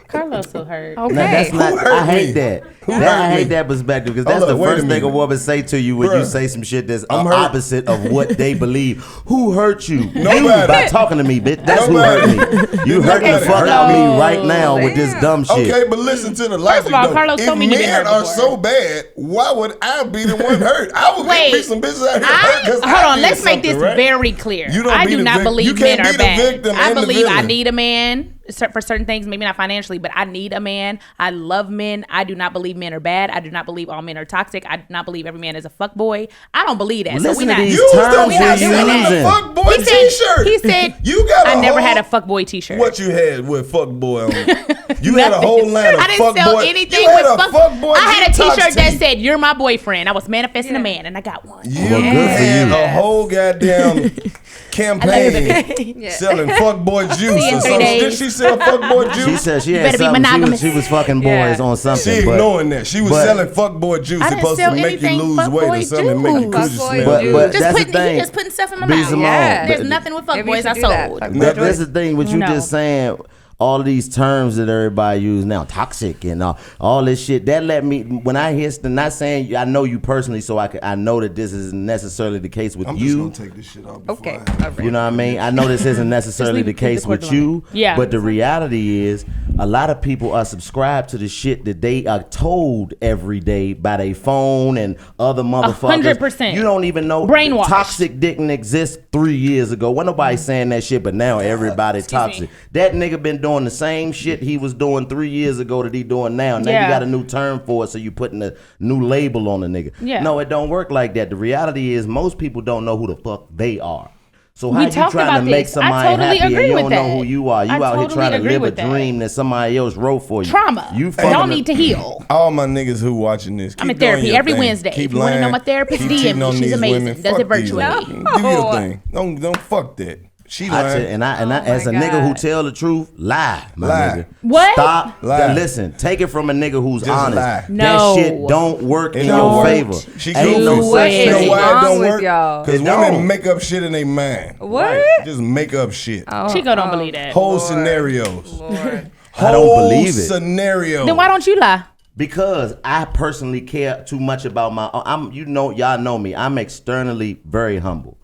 Carlos so hurt. Now, that's not. Who hurt I hate me? that. Who I hurt hate me? that perspective, because that's Hold the up, wait a first thing a minute. woman say to you when you Bruh. say some shit that's I'm hurt. opposite of what they believe. Who hurt you? You Nobody. by talking to me, bitch. That's Nobody. who hurt me. You hurting the Nobody fuck hurt out of me. me right now with this dumb shit. Okay, but listen to the logic. of all, though. Karlous if told me he been men hurt are before. so bad, why would I be the one hurt? I would Wait. be some bitches out here hurt because Hold on, let's make this right? very clear. You don't I be do the not vic- you believe can't men be are the bad. victim I and the believe I villain. need a man for certain things, maybe not financially, but I need a man. I love men. I do not believe men are bad. I do not believe all men are toxic. I do not believe every man is a fuck boy. I don't believe that. Listen so we to not. these You was terms the one we not doing selling that. the fuck boy He t-shirt. He said you got a I never whole- had a fuck boy t-shirt. What you had with fuck boy on it? You had a whole line of I didn't fuck sell boy. anything you had with a fuck boy. I had a detox t-shirt that tee. said "You're my boyfriend." I was manifesting a man, and I got one. You Well, good for had you. a whole goddamn campaign selling fuck boy juice See you or in 3 something. Did days. she sell fuck boy She juice? said she had better be something. monogamous. She was fucking boys Yeah. on She something. But ignoring that. She was but- selling fuck boy juice. I It's didn't supposed sell to make you anything lose fuck weight or boy something and make your juice. coochie Fuck boy smell juice. but Just that's the putting, thing. he just putting stuff in my Be mouth. Simone, Yeah. There's but- nothing with fuck Maybe you boys I should do that. sold. Fuck boy That's juice. the thing. What you No. just saying. All of these terms that everybody use now, toxic and all this shit. That let me when I hear. Not saying I know you personally, so I know that this isn't necessarily the case with I'm just you. gonna take this shit off. before Okay. I- All right. You know what I mean? I know this isn't necessarily leave- the leave case the with cord you. alone. Yeah. But the reality is, a lot of people are subscribed to the shit that they are told every day by their phone and other motherfuckers. 100%. You don't even know. Brainwashed. Toxic didn't exist 3 years ago. Wasn't nobody saying that shit, but now everybody toxic. me. That nigga been doing the same shit he was doing 3 years ago that he doing now. Now Yeah. you got a new term for it, so you putting a new label on the nigga. Yeah. No, it don't work like that. The reality is most people don't know who the fuck they are. So how you talked trying about to make this. somebody I totally happy and agree you with don't know that. who you are? You I out here totally trying to agree live a with that. dream that somebody else wrote for you. Trauma. You Y'all need to heal. All my niggas who watching this, keep I'm in doing therapy your every thing. Wednesday. Keep If you want to know lying. my therapist, Keep DM cheating me. on She's these amazing. women. Does it Fuck these virtually. women. Do your thing. Don't fuck that. She lying. And I as a nigga who tell the truth, lie, my nigga. What? Stop. Lie. Listen, take it from a nigga who's Just honest. lie. No. That shit don't work in don't your work. favor. She Ain't no goofy. such What You know is thing. why it wrong don't with work? y'all? Because It women don't. make up shit in their mind. What? Just make up shit. Chico don't believe that. Whole scenarios. Lord. I don't believe it. Scenario. Then why don't you lie? Because I personally care too much about y'all know me. I'm externally very humble.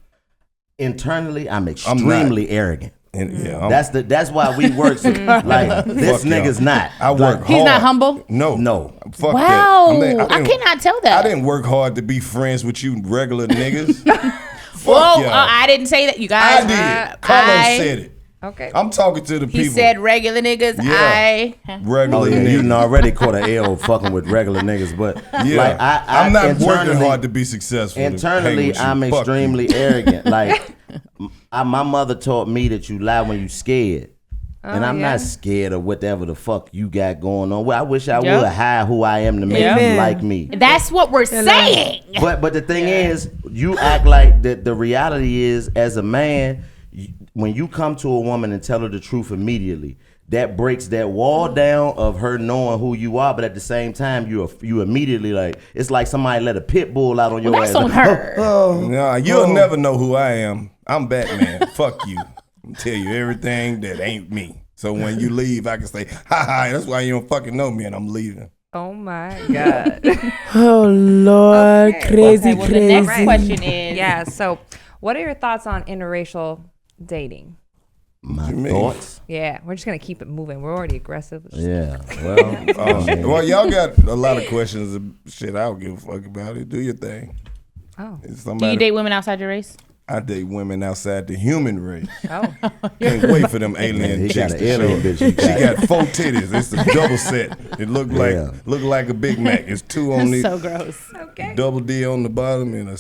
Internally, I'm extremely arrogant. And, That's why we work so, like this Fuck y'all. nig's not. I work hard. He's not humble? No. Fuck Wow. that. I cannot tell that. I didn't work hard to be friends with you regular niggas. Fuck Whoa, y'all. I didn't say that, you guys. I did. Karlous said it. Okay. I'm talking to the people. He said regular niggas. Yeah. Regular Oh yeah, niggas. you done already caught an L fucking with regular niggas, but Yeah. like I'm not working internally- hard to be successful. to hang Internally, with you. I'm Fuck you. extremely arrogant. Like my mother taught me that you lie when you scared. And I'm yeah. not scared of whatever the fuck you got going on. Well, I wish I Yep. would hide who I am to make Yep. you like me. That's what we're saying. But the thing is, you act like the reality is, as a man, when you come to a woman and tell her the truth immediately, that breaks that wall down of her knowing who you are. But at the same time, you immediately like, it's like somebody let a pit bull out on your That's ass. on her. Nah, you'll never know who I am. I'm Batman. Fuck you. I'm tell you everything that ain't me. So when you leave, I can say, ha ha, that's why you don't fucking know me and I'm leaving. Oh my God. Oh Lord, Okay. crazy, Okay, well, crazy. the next question is, Yeah. So, what are your thoughts on interracial dating? My you mean? thoughts? Yeah, we're just gonna keep it moving. We're already aggressive. Yeah. Well, Well, y'all got a lot of questions. Shit, I don't give a fuck about it. Do your thing. Oh. It's do you somebody, date women outside your race? I date women outside the human race. Oh. Can't wait for them alien he got chicks an to show alien up. bitch. She got 4 titties. It's a double set. It look like a Big Mac. It's 2 on the So gross. Okay. double D on the bottom and a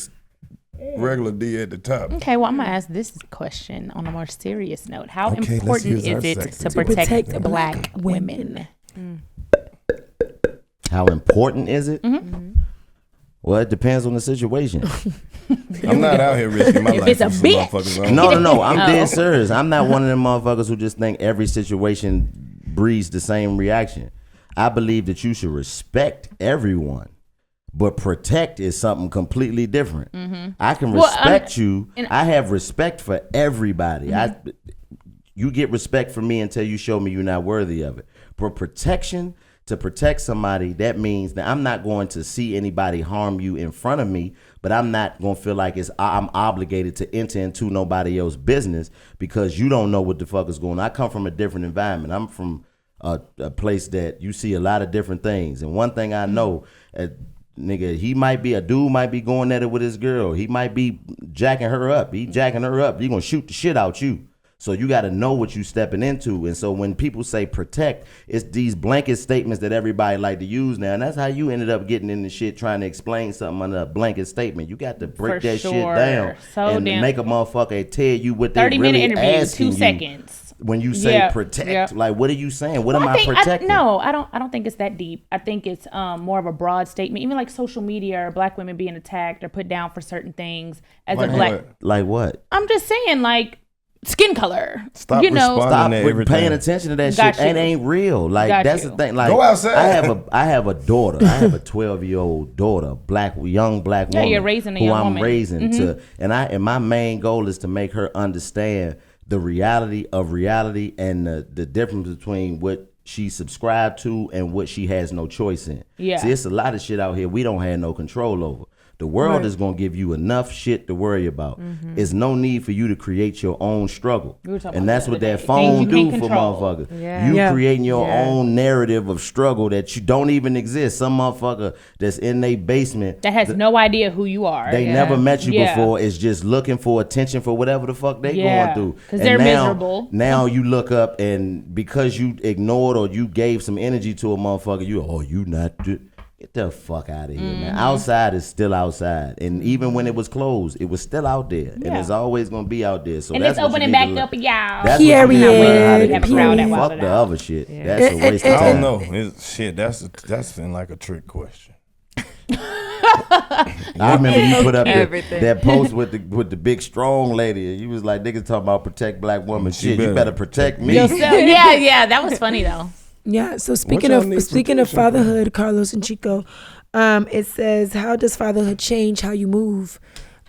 regular D at the top. Okay, well, I'm gonna ask this question on a more serious note. How Okay, let's important use our is it sex to to protect black women? How important is it? Mm-hmm. Well, it depends on the situation. I'm not out here risking my If life it's for a some bitch. motherfuckers. No. I'm dead serious. I'm not one of them motherfuckers who just think every situation breeds the same reaction. I believe that you should respect everyone, but protect is something completely different. I can respect you. I have respect for everybody. You get respect from me until you show me you're not worthy of it. But protection, to protect somebody, that means that I'm not going to see anybody harm you in front of me, but I'm not going to feel like I'm obligated to enter into nobody else's business because you don't know what the fuck is going on. I come from a different environment. I'm from a place that you see a lot of different things. And one thing I know, nigga, a dude might be going at it with his girl. He might be jacking her up. He jacking her up. He gonna shoot the shit out you. So you got to know what you stepping into. And so when people say protect, it's these blanket statements that everybody like to use now. And that's how you ended up getting into shit trying to explain something under a blanket statement. You got to break For that shit sure. down So and damn- make a motherfucker tell you what they 30-minute really interview, asking 2 you. seconds. When you say Yeah, protect, yeah. like what are you saying? What am I think, protecting? I don't think it's that deep. I think it's more of a broad statement. Even like social media or black women being attacked or put down for certain things as Like a black. what? Like what? I'm just saying, like skin color. Stop you know, responding. Stop to with everything. paying attention to that Got shit. It you. ain't real. Like Got that's you. the thing. Like Go outside. I have a daughter. I have a 12-year-old daughter, young black woman. you're raising a who young I'm woman. raising Mm-hmm. and my main goal is to make her understand the reality of reality and the difference between what she subscribed to and what she has no choice in. Yeah. See, it's a lot of shit out here we don't have no control over. The world is gonna give you enough shit to worry about. There's no need for you to create your own struggle, We were talking and about that's that what the that other day. phone Things you do can't for control. motherfuckers. Yeah. You Yeah. creating your Yeah. own narrative of struggle that you don't even exist. Some motherfucker that's in their basement that has no idea who you are. they never met you Yeah. before. Is just looking for attention for whatever the fuck they Yeah, going through. 'cause And they're now, miserable. Now you look up and because you ignored or you gave some energy to a motherfucker, you not. Get the fuck out of here, man. Outside is still outside. And even when it was closed, it was still out there. And it's always going to be out there. So and that's it's opening back up, y'all. That's what you need to learn how to control. Fuck Fuck the other shit. That's a waste of I time. don't know. That's been like a trick question. I remember you put up that post with the big strong lady. And you was like, niggas talking about protect black women. Shit, you better protect me. Yeah, that was funny though. Yeah. So speaking of fatherhood, Karlous and Chico, it says, how does fatherhood change how you move?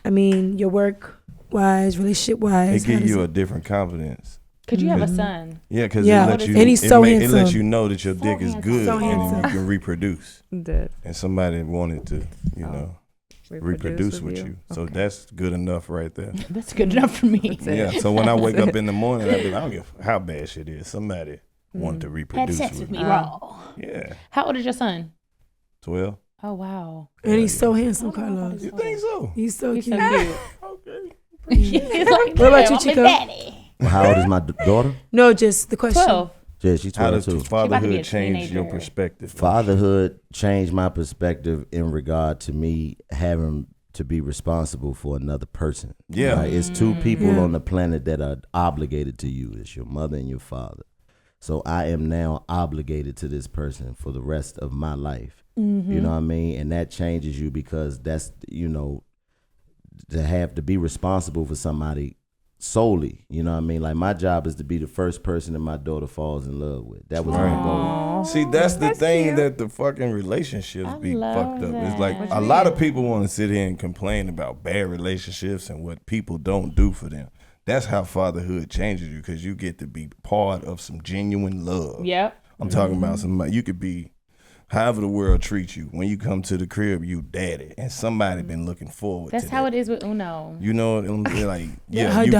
I mean, your work wise, relationship wise. It gives you a different confidence. Could you have a son? Yeah, because it lets you. And he's so handsome. It lets you know that your dick is good and you can reproduce. Did. And somebody wanted to, reproduce with you. So that's good enough right there. That's good enough for me. Yeah. So when I wake up in the morning, I don't give how bad shit is. Somebody wanted to reproduce Had sex with with me. me raw. Yeah. How old is your son? 12. Oh wow. And he's so handsome, Karlous. You think so? He's so cute. Okay. He's like, What about you, Chico? Well, how old is my daughter? No, just the question. 12. Yeah, she's How 12 does too. fatherhood a change your teenager. perspective? Fatherhood changed my perspective in regard to me having to be responsible for another person. Yeah. Right? It's two people on the planet that are obligated to you. It's your mother and your father. So I am now obligated to this person for the rest of my life. You know what I mean? And that changes you because that's, to have to be responsible for somebody solely. You know what I mean? Like my job is to be the first person that my daughter falls in love with. That was my goal. See, that's the thing that the fucking relationships be fucked up. It's like a lot of people want to sit here and complain about bad relationships and what people don't do for them. That's how fatherhood changes you because you get to be part of some genuine love. Yep. I'm talking about somebody, you could be however the world treats you. When you come to the crib, you daddy. And somebody been looking forward to that. That's how it is with Uno. You know what I'm saying? Like, Yeah, you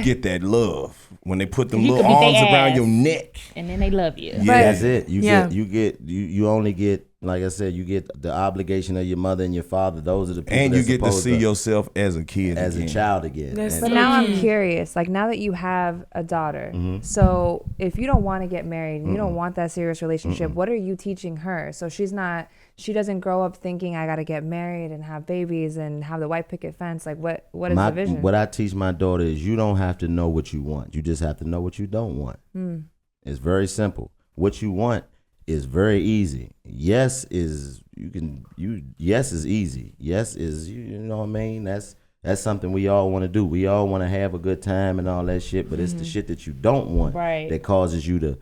get that love when they put them You little could beat arms they around ass. your neck. And then they love you. Yeah. That's it. You only get, like I said, you get the obligation of your mother and your father. Those are the people And you get to supposed see yourself as a kid as again. a child again. That's But now I'm curious, like now that you have a daughter, so if you don't want to get married and you don't want that serious relationship, what are you teaching her? So she doesn't grow up thinking I got to get married and have babies and have the white picket fence. Like what is the vision? What I teach my daughter is you don't have to know what you want. You just have to know what you don't want. It's very simple. What you want is very easy. Yes is easy. Yes is, you know what I mean? That's something we all want to do. We all want to have a good time and all that shit, but it's the shit that you don't want that causes you to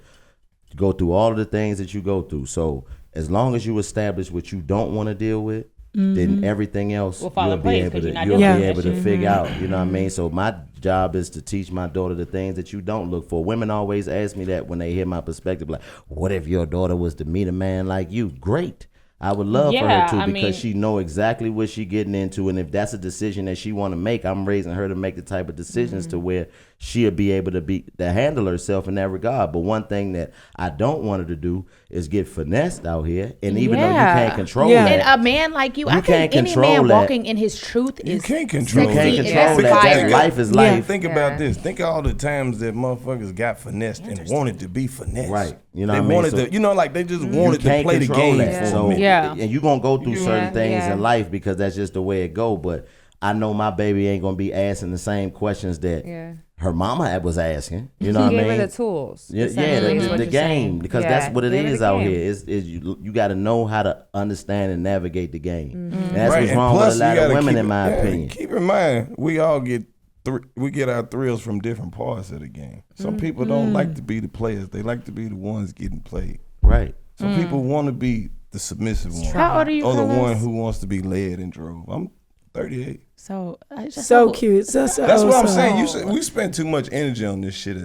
go through all of the things that you go through. So as long as you establish what you don't want to deal with, then everything else you'll be able to figure out. You know what I mean? So my job is to teach my daughter the things that you don't look for. Women always ask me that when they hear my perspective, like, what if your daughter was to meet a man like you? Great. I would love for her to because she know exactly what she getting into, and if that's a decision that she want to make, I'm raising her to make the type of decisions to where she'll be able to handle herself in that regard. But one thing that I don't want her to do is get finessed out here, and even though you can't control that, and a man like you I think any man walking in his truth is you can't control that. Life is life. Think about this. Think of all the times that motherfuckers got finessed and wanted to be finessed. Right. You know they what I mean? wanted to, like they just wanted to play the game for me. And you're going to go through certain things in life because that's just the way it go. But I know my baby ain't going to be asking the same questions that her mama was asking. You know what I mean? Gave her the tools. The game. Because that's what it is out here. Is you got to know how to understand and navigate the game. And that's what's wrong with a lot of women, in my opinion. Keep in mind, we all get our thrills from different parts of the game. Some people don't like to be the players. They like to be the ones getting played. Right. Some people want to be the submissive one. How old are you, or the Karlous? one who wants to be led and drove. I'm 38. so cute. That's what I'm saying. We spend too much energy on this shit.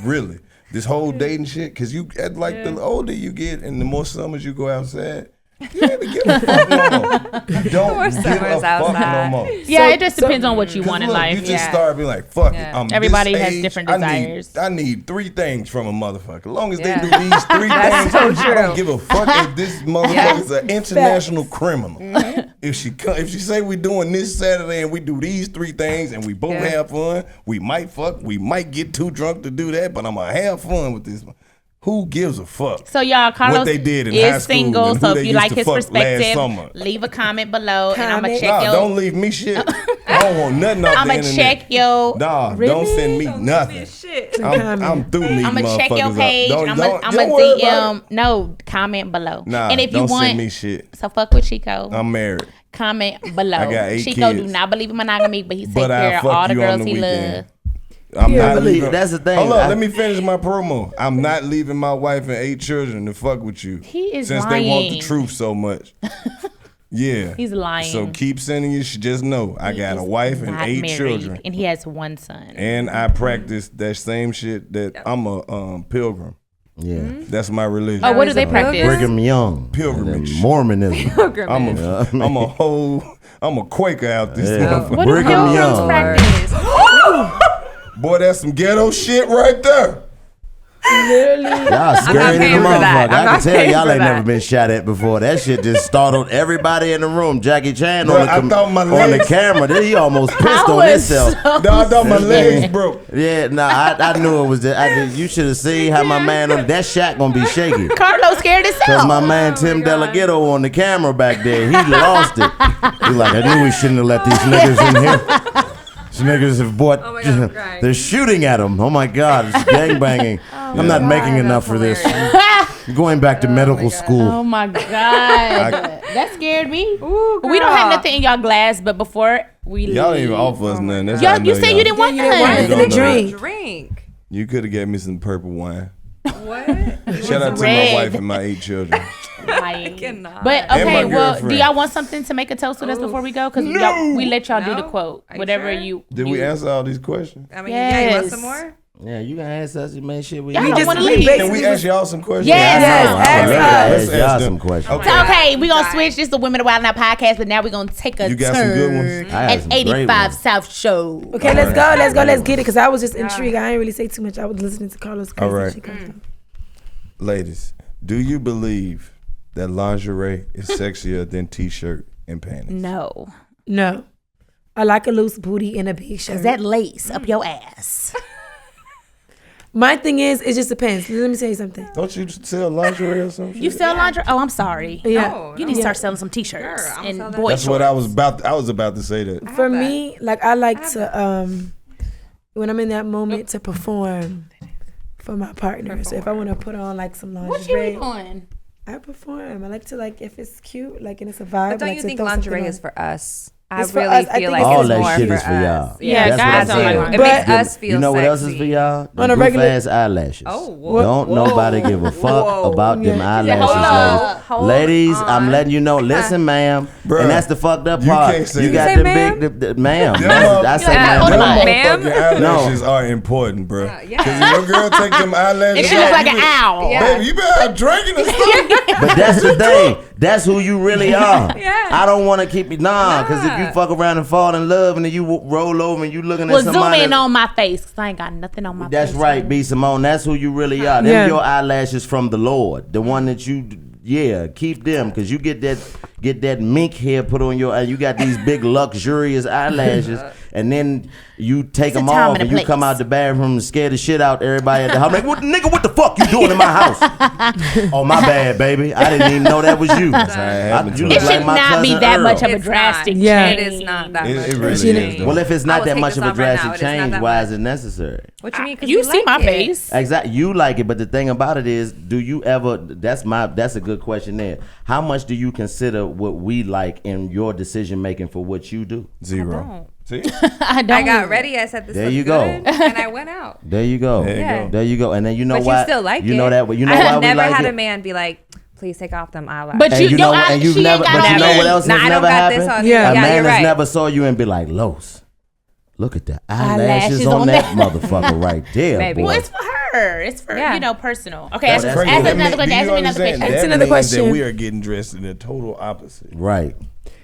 Really, this whole dating shit. Because the older you get and the more summers you go outside, you ain't give a fuck no more. Don't give a fuck no more. Yeah, it just depends on what you want in life. You just start being like, fuck it. I'm Everybody this has age, different desires. I need 3 things from a motherfucker. As long as they do these 3 things, I don't give a fuck if this motherfucker's an international criminal. If she say we doing this Saturday and we do these 3 things and we both have fun, we might fuck, we might get too drunk to do that, but I'm gonna have fun with this one. Who gives a fuck? So y'all, Karlous what they did in high is school single. and who So they if you used like to his fuck last perspective, summer. leave a comment below, and I'm gonna check Nah, your. don't leave me shit. I don't want nothing off I'm the gonna internet. check your. Nah, Really? don't send me nothing. I'm through these I'm gonna check your motherfuckers page. up. I'm Don't gonna worry about DM. No, comment below. Nah, and if don't you want, send me shit. so fuck with Chico. I'm married. Comment below. I got 8 Chico kids. do not believe in monogamy, but he take But I'll care of fuck all the you on girls the he weekend. loves. I'm not believe- leaving. that's the thing. Hold on, let me finish my promo. I'm not leaving my wife and 8 children to fuck with you. He is since lying. they want the truth so much. Yeah. He's lying. So keep sending you. Just know I got a wife and Not 8 married, children. and he has one son. And I practice that same shit that I'm a pilgrim. Yeah. That's my religion. Oh, what do they practice? Brigham Young. Pilgrimage. Mormonism. I'm a Quaker out this Yeah. motherfucker. What do Brigham pilgrims Young. practice? Boy, that's some ghetto shit right there. Y'all scary paying than a for that. motherfucker. I'm I not can tell paying y'all for ain't that. never been shot at before. That shit just startled everybody in the room. Jackie Chan Bro, on I thought my the legs- camera. He almost pissed I on was himself. so No, I thought my legs broke. Yeah, nah, I knew it was that. You should have seen how my man on that shot gonna be shaky. Karlous scared Cause himself. my man Tim Delgado on the camera back there, he lost it. He like, I knew we shouldn't have let these niggas in here. These niggas have bought. Oh my God, I'm crying. They're shooting at him. Oh my God, it's gangbanging. I'm not making enough for this. I'm going back to medical school. Oh my God. That scared me. We don't have nothing in y'all glass, but before we leave. Y'all ain't even offer us nothing. That's Y'all, how I you know said y'all. you didn't want You didn't want none. nothing to drink. Drink. You could have gave me some purple wine. What? Shout out to red. my wife and my 8 children. I cannot. But And my okay, well, do girlfriend. y'all want something to make a toast with us before we go? Because we let y'all do the No? quote. Are you Whatever sure? you. Did we answer all these questions? I mean, yeah, you want Yes. some more? Yeah, you can ask us, man. Shit, we Y'all We don't just wanna we leave. Can we basically ask y'all some questions? Yes. Yes, I would ask love to us. ask y'all Ask some them. questions. So, okay, we're going to Sorry. switch. This is the Women of Wild Now podcast, but now we're going to take a You got turn some good ones? I got at some great 85 ones. South Show. Okay, let's go, let's get it. Because I was just intrigued. I didn't really say too much. I was listening to Carlos. All right. She comes down. Ladies, do you believe that lingerie is sexier than t-shirt and panties? No. No, I like a loose booty and a big shirt. Because that lace up your ass. My thing is, it just depends. Let me tell you something. Don't you sell lingerie or something? You sell lingerie? Oh, I'm sorry. Yeah. No, You need to start selling some t-shirts Sure, I'm and selling boy That's shorts. what I was about to say that. For me, like I like to when I'm in that moment to perform for my partner. So if I want to put on like some What you lingerie, be doing? I perform. I like to like if it's cute, like and it's a vibe. But don't I like you to think throw something lingerie on. is for us? I It's for really us. I feel think like All it's that more shit for is for us. y'all. Yeah, That's guys what I'm don't saying. like It But- makes us feel You know what else is sexy. for y'all? On The a regular- goof-ass eyelashes. Oh, whoa. Don't Whoa. nobody give a fuck Whoa. about them Yeah. eyelashes, Hold ladies. on. I'm letting you know. Listen, ma'am, Bruh, and that's the fucked up you part. can't say You that. got Say the ma'am? big, ma'am. Them I say Yeah, hold ma'am. on. Ma'am? Motherfucking eyelashes are important, bro. Yeah. Because if your girl take them eyelashes If she looks off, like you an be- owl. Yeah. Baby, you better have drinking and stuff. But that's the thing. That's who you really are. Yeah. I don't want to keep you. Nah, because if you fuck around and fall in love and then you roll over and you looking Well, at zoom somebody. in on my face because I ain't got nothing on my face. That's right, B. Simone. That's who you really are. Them Yeah. your eyelashes from the Lord. The one that you, keep them because you get that mink hair put on your. You got these big luxurious eyelashes, and then you take It's a them time off and a and you come place. out the bathroom and scare the shit out everybody at the house. Like, what the fuck you doing in my house? Oh my bad, baby. I didn't even know that was you. how it happened to You me. It look like should my not be cousin that Earl. much of a It's drastic not. Yeah. change. It is not that It much. really She is, though. Well, if it's I not will that take much this of a off right now. drastic It is not change, that why much. is it necessary? What you mean? 'Cause You we see like my it. face. Exactly, you like it, but the thing about it is, do you ever? That's a good question there. How much do you consider what we like in your decision making for what you do? 0. See? I don't. I got ready. I said this There looks you go. good, and I went out. There you go. There you Yeah. go. There you go. And then you know But why? you still like you it. know that. You know I why have we never like had it. a man be like, "Please take off them eyelashes." But And you you know, know, and you've she never. ain't But got you on know me. what else Nah, has I don't never got happened? this on Yeah. you. A Yeah, man you're has right. never saw you and be like, Los, look at the Eyelashes eyelashes on on that that. motherfucker right there, Maybe. boy. Well, it's for her. It's for Yeah. personal. Okay, That's ask crazy. ask That another mean- question. do Ask you me another understand? question. That's That another means that question. we are getting dressed in the total opposite. Right.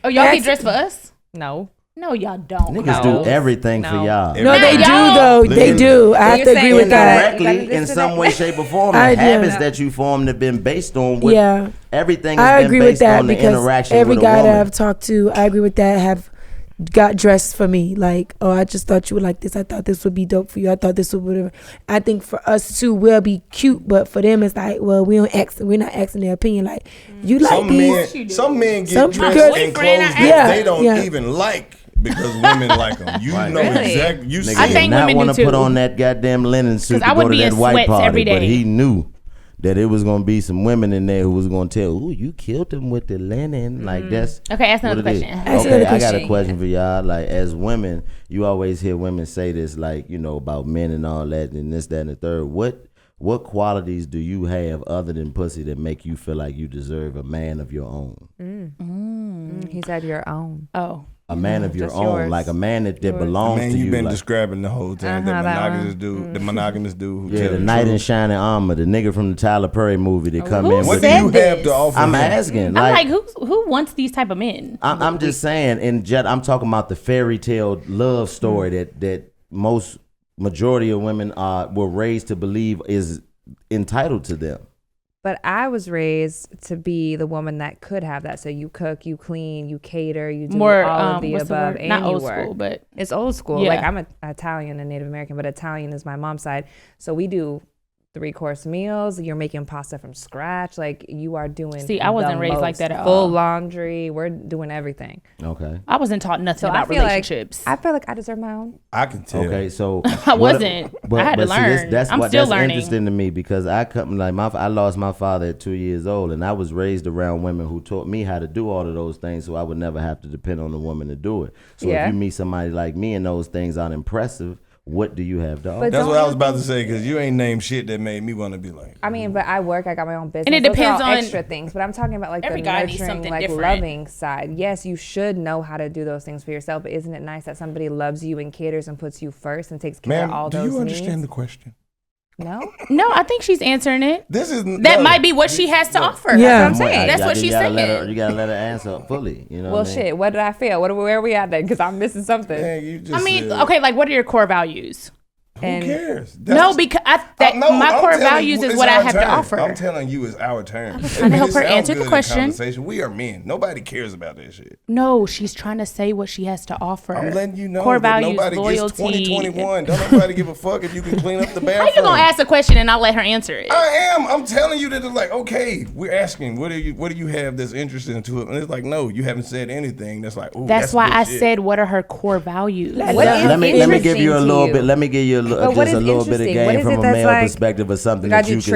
Oh, y'all Ask- get dressed for us? No. No, y'all don't. Niggas No. do everything for No. y'all. No, they Everything. do Y'all- though. They Listen. do. I have You're to agree saying with that. Indirectly, in some way, shape, or form, the I do. habits that you formed have been based on what Yeah. everything has I been agree with based that on the because interaction every with a guy woman. that I've talked to, I agree with that. Have got dressed for me. Like, oh, I just thought you would like this. I thought this would be dope for you. I thought this would whatever. I think for us too, we'll be cute, but for them it's like, well, we're not asking their opinion. Like, you like some men get dressed in clothes that they don't even like. Because women like them. You know exactly. You see I think not women want do to put too. on that goddamn linen suit to I go would to be that in white sweats party. every day. But he knew that it was going to be some women in there who was going to tell, ooh, you killed him with the linen. Like, that's Okay, ask another what it is. question. Okay, I got a question for y'all. Like, as women, you always hear women say this, like, you know, about men and all that and this, that, and the third. What qualities do you have other than pussy that make you feel like you deserve a man of your own? He said your own. Oh. A man of your own, yours. like a man that belongs to you. You've been like, describing the whole time. The monogamous dude. Who the knight in shining armor, the nigga from the Tyler Perry movie that come in. What do you have to offer? I'm asking. I'm like, who wants these type of men? I'm just saying, I'm talking about the fairy tale love story that most majority of women were raised to believe is entitled to them. But I was raised to be the woman that could have that. So you cook, you clean, you cater, you do More, all of the what's the above, word? and Not you old work. school, but It's old school. Yeah. Like I'm Italian and Native American, but Italian is my mom's side. So we do 3-course meals. You're making pasta from scratch. Like you are doing. See, I wasn't raised like that at all. Full laundry. We're doing everything. Okay. I wasn't taught nothing So about relationships. I feel like I deserve my own. I can tell. Okay, so I wasn't. I had to learn. That's I'm what still that's learning. interesting to me because I lost my father at 2 years old, and I was raised around women who taught me how to do all of those things, so I would never have to depend on a woman to do it. So if you meet somebody like me and those things aren't impressive, what do you have to offer? That's what I was about to say because you ain't named shit that made me want to be like. I mean, but I work. I got my own business. And it Those are depends all on extra things. But I'm talking about like every the guy needs nurturing, something like different. loving side. Yes, you should know how to do those things for yourself. But isn't it nice that somebody loves you and caters and puts you first and takes care of all those needs? Do you understand the question? No. No, I think she's answering it. That might be what she has to offer. Yeah. That's what I'm saying. That's what she's saying. You gotta let her answer fully. You know. Well, what I mean? shit. What did I fail? Where are we at then? Because I'm missing something. Man, you just I mean, said, okay, like what are your core values? Who cares? No, because my core values is what I have to offer. I'm telling you, it's our turn. was trying to help her answer the question. We are men. Nobody cares about that shit. No, she's trying to say what she has to offer. I'm letting you know core that values, nobody loyalty. gets 2021. Don't nobody give a fuck if you can clean up the bathroom. How you gonna ask a question and I'll let her answer it? I am. I'm telling you that it's like, okay, we're asking, what do you have that's interesting to it? And it's like, no, you haven't said anything. That's like, ooh, That's why good I shit. said, what are her core values? Let me give you a little bit. Let me give you But what just a is little bit of interesting? What game is from it a that's male like, perspective or something gotta that you do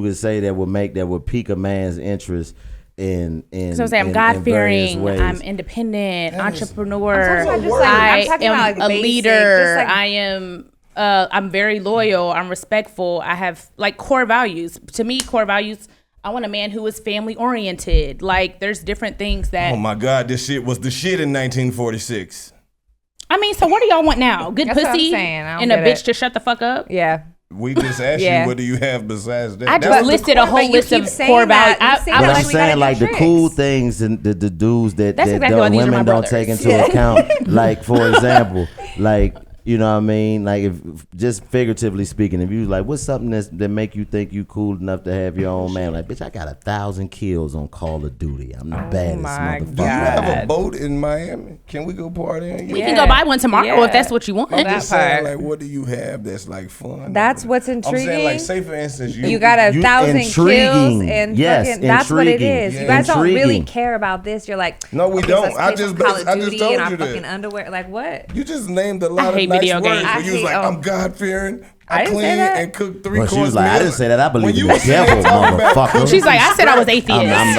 can say that would pique a man's interest in So I'm saying I'm God fearing, I'm independent, entrepreneur, I am a leader, I am I'm very loyal, I'm respectful, I have like core values. To me, core values, I want a man who is family oriented. Like there's different things that Oh my God, this shit was the shit in 1946. I mean, so what do y'all want now? Good That's what I'm pussy saying. I don't and a get bitch it. to shut the fuck up? Yeah. We just asked you, what do you have besides that? I just listed a whole list of core values. But I'm saying like the cool things and the dudes that exactly why these are my women don't take brothers. into account. Like for example, like you know what I mean? Like if just figuratively speaking, if you like, what's something that make you think you cool enough to have your own man? Like, bitch, I got 1,000 kills on Call of Duty. I'm the baddest motherfucker. Do you have a boat in Miami? Can we go partying? We can go buy one tomorrow if that's what you want. I'm just saying, like, what do you have that's like fun? That's what's intriguing. I'm saying, like, say for instance, you got 1,000 kills and fucking, that's what it is. Yeah. You guys don't really care about this. You're like, no, we don't. I just Call of told Duty you in our that. fucking underwear. Like what? You just named a lot of nice video words. games. Where you was like, I'm God fearing. I didn't clean say that. and cook 3 Well, course she was like, I meals. didn't say that. I believe When in you the was saying devil, talking about motherfucker. cooking She's like, I said I was atheist.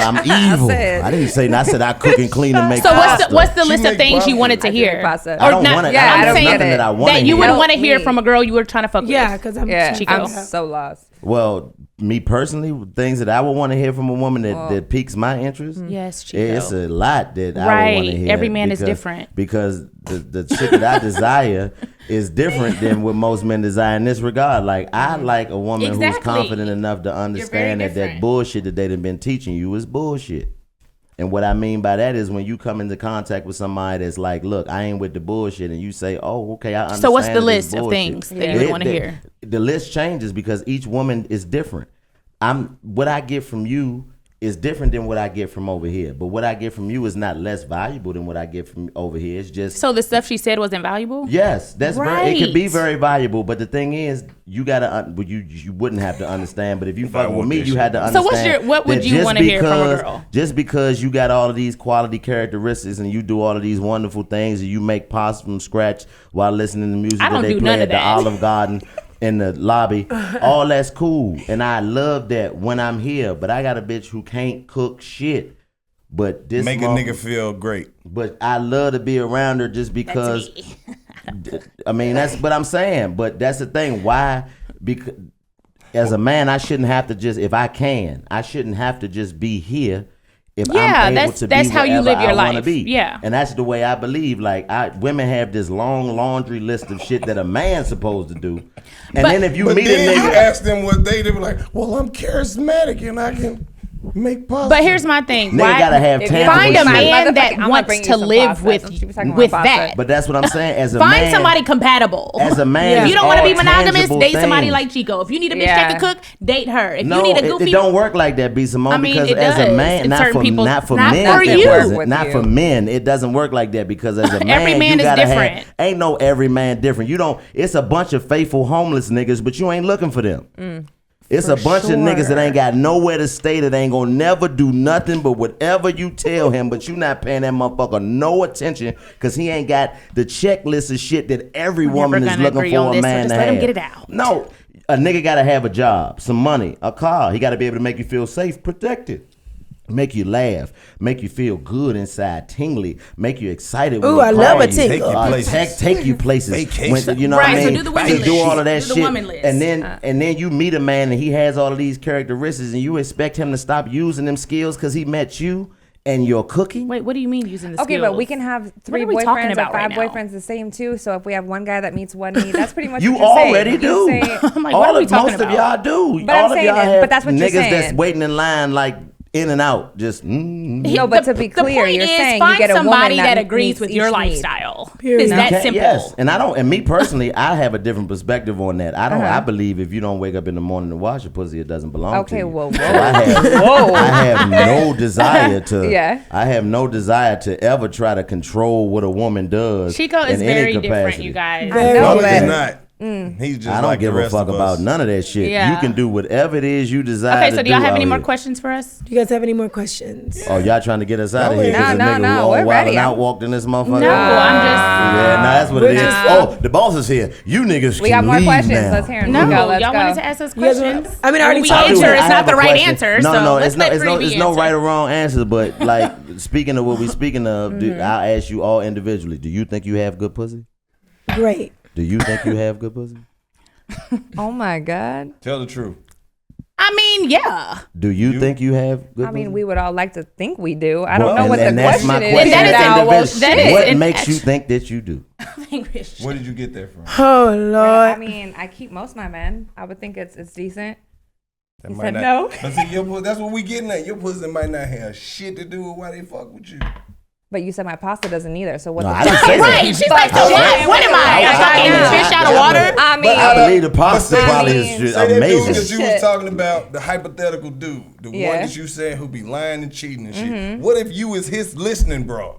I'm evil. I didn't say. I said I cook and clean and make. So pasta. what's the She list of make things you pasta. wanted to hear? I don't want it. Yeah, I there's don't nothing get it. that I want That you would Help want to hear me. from a girl you were trying to fuck with. Yeah, because I'm Chico. I'm so lost. Well, me personally, things that I would want to hear from a woman that piques my interest. Yes, Chico. It's a lot that I would want to hear. Every man is different. Because the chick that I desire is different than what most men desire in this regard. Like, I like a woman who's confident enough to understand that bullshit that they done been teaching you is bullshit. And what I mean by that is when you come into contact with somebody that's like, look, I ain't with the bullshit, and you say, oh, okay, I understand. So what's the that list it's of bullshit. things that you would want to hear? The list changes because each woman is different. What I get from you is different than what I get from over here. But what I get from you is not less valuable than what I get from over here. It's just So the stuff she said wasn't valuable? yes, that's Right. it could be very valuable. But the thing is, you gotta you wouldn't have to understand. But if you fuck with me, you had to understand. So what would that you just want to hear from a because- girl? Just because you got all of these quality characteristics and you do all of these wonderful things and you make pasta from scratch while listening to music I that don't they do play none at of the that. Olive Garden in the lobby, all that's cool. And I love that when I'm here. But I got a bitch who can't cook shit. But this Make a nigga feel great. But I love to be around her just because. I mean, that's what I'm saying. But that's the thing. Why? Because as a man, I shouldn't have to just, if I can, I shouldn't have to just be here. If I'm able to that's be how you live wherever your I wanna life. be. Yeah. And that's the way I believe. Like women have this long laundry list of shit that a man's supposed to do. And then if you But meet a then you nigga, ask them what they be like, well, I'm charismatic and I can make pasta. But here's my thing. nigga Why gotta have If you tangible find a shit. man Motherfucker, that I'ma wants bring you to some live pasta. with Don't you be talking with about that? pasta. But that's what I'm saying. As a Find man, somebody compatible. As a man, if you don't want to be all monogamous, tangible date somebody things. like Chico. If you need a bitch Yeah. that can cook, date her. If No, you need a goofy, it don't work like that, B. Simone. I mean, because it as a does. man, In not certain for people's- not for not men, for it you. doesn't. Not you. for men, it doesn't work like that because as a man, Every man you is gotta different. have. Ain't no every man different. You don't. It's a bunch of faithful homeless niggas, but you ain't looking for them. It's a bunch of niggas that ain't got nowhere to stay, that ain't gonna never do nothing but whatever you tell him, but you not paying that motherfucker no attention because he ain't got the checklist of shit that every We're woman never is gonna looking agree for on a this, so man just to let him have. get it out. No, a nigga gotta have a job, some money, a car. He gotta be able to make you feel safe, protected. Make you laugh, make you feel good inside, tingly, make you excited. When Ooh, he I love call a you. tingle. Take you places. Take you places. Vacation. When, you know Right, what I so mean? do the women To list. do all of that Do the shit, woman list. and then you meet a man and he has all of these characteristics, and you expect him to stop using them skills because he met you and you're cooking. Wait, what do you mean using the Okay, skills? but we can have 3 are we talking boyfriends or about 5 right now? boyfriends the same too. So if we have one guy that meets one need, that's pretty much You what you're saying. already do. You say- I'm like, what are we talking most about? of y'all do. But I'm all of saying y'all it, have but that's what you're niggas that's saying. waiting in line like in and out. Just No, but to be clear, point you're is, saying find you get a woman somebody that agrees meets with each your need. lifestyle. Period. It's that Okay, simple. Yes, and me personally, I have a different perspective on that. I don't. Uh-huh. I believe if you don't wake up in the morning to wash your pussy, it doesn't belong to Okay, you. whoa, So whoa. I have no desire to. Yeah. I have no desire to ever try to control what a woman does. Chico is in any very different, capacity. you guys. Very know No, that. he's not. He's just I don't like give the a rest fuck of about us. none of that shit. Yeah. You can do whatever it is you desire. Okay, so do y'all have any more questions? questions for us? Do you guys have any more questions? Oh, y'all trying to get us out of No, here? 'Cause no, the nigga no, who we're on Wild ready. and Out walked in this motherfucker. No, I'm just. Yeah, no, that's what We're it is. just- Oh, the boss is here. You niggas We can got more leave questions. now. Let's hear them. No, Go, let's y'all go. wanted to ask us You guys questions. want- I mean, I already When we told you. answer, I it's have not the a right question. answer. No, so no, let's it's no, let it's no, Pretty it's be no answer. right or wrong answers. But like speaking of what we speaking of, I'll ask you all individually. Do you think you have good pussy? Great. Do you think you have good pussy? Oh my God. Tell the truth. I mean, yeah. Do you think you have good pussy? I mean, we would all like to think we do. I don't Well, know what the and that's my question is. question. That is now. Well, individual. That is shit. What it- makes you think that you do? Where did you get that from? Oh I Lord. mean, I keep most of my men. I would think it's decent. That He might said not- no. But see, your pussy, that's what we getting at. Your pussy might not have shit to do with why they fuck with you. But you said my pasta doesn't either. So what No, the I didn't fuck? say that. Right, she's like, so what am I? I- Am I eating I- fish out I- of water? I mean, But I believe the pasta But say- probably I is mean, just Say that dude that amazing. you was Shit. talking about, the hypothetical dude, the one Yeah. that you said who be lying and cheating and shit. What if you was his listening broad?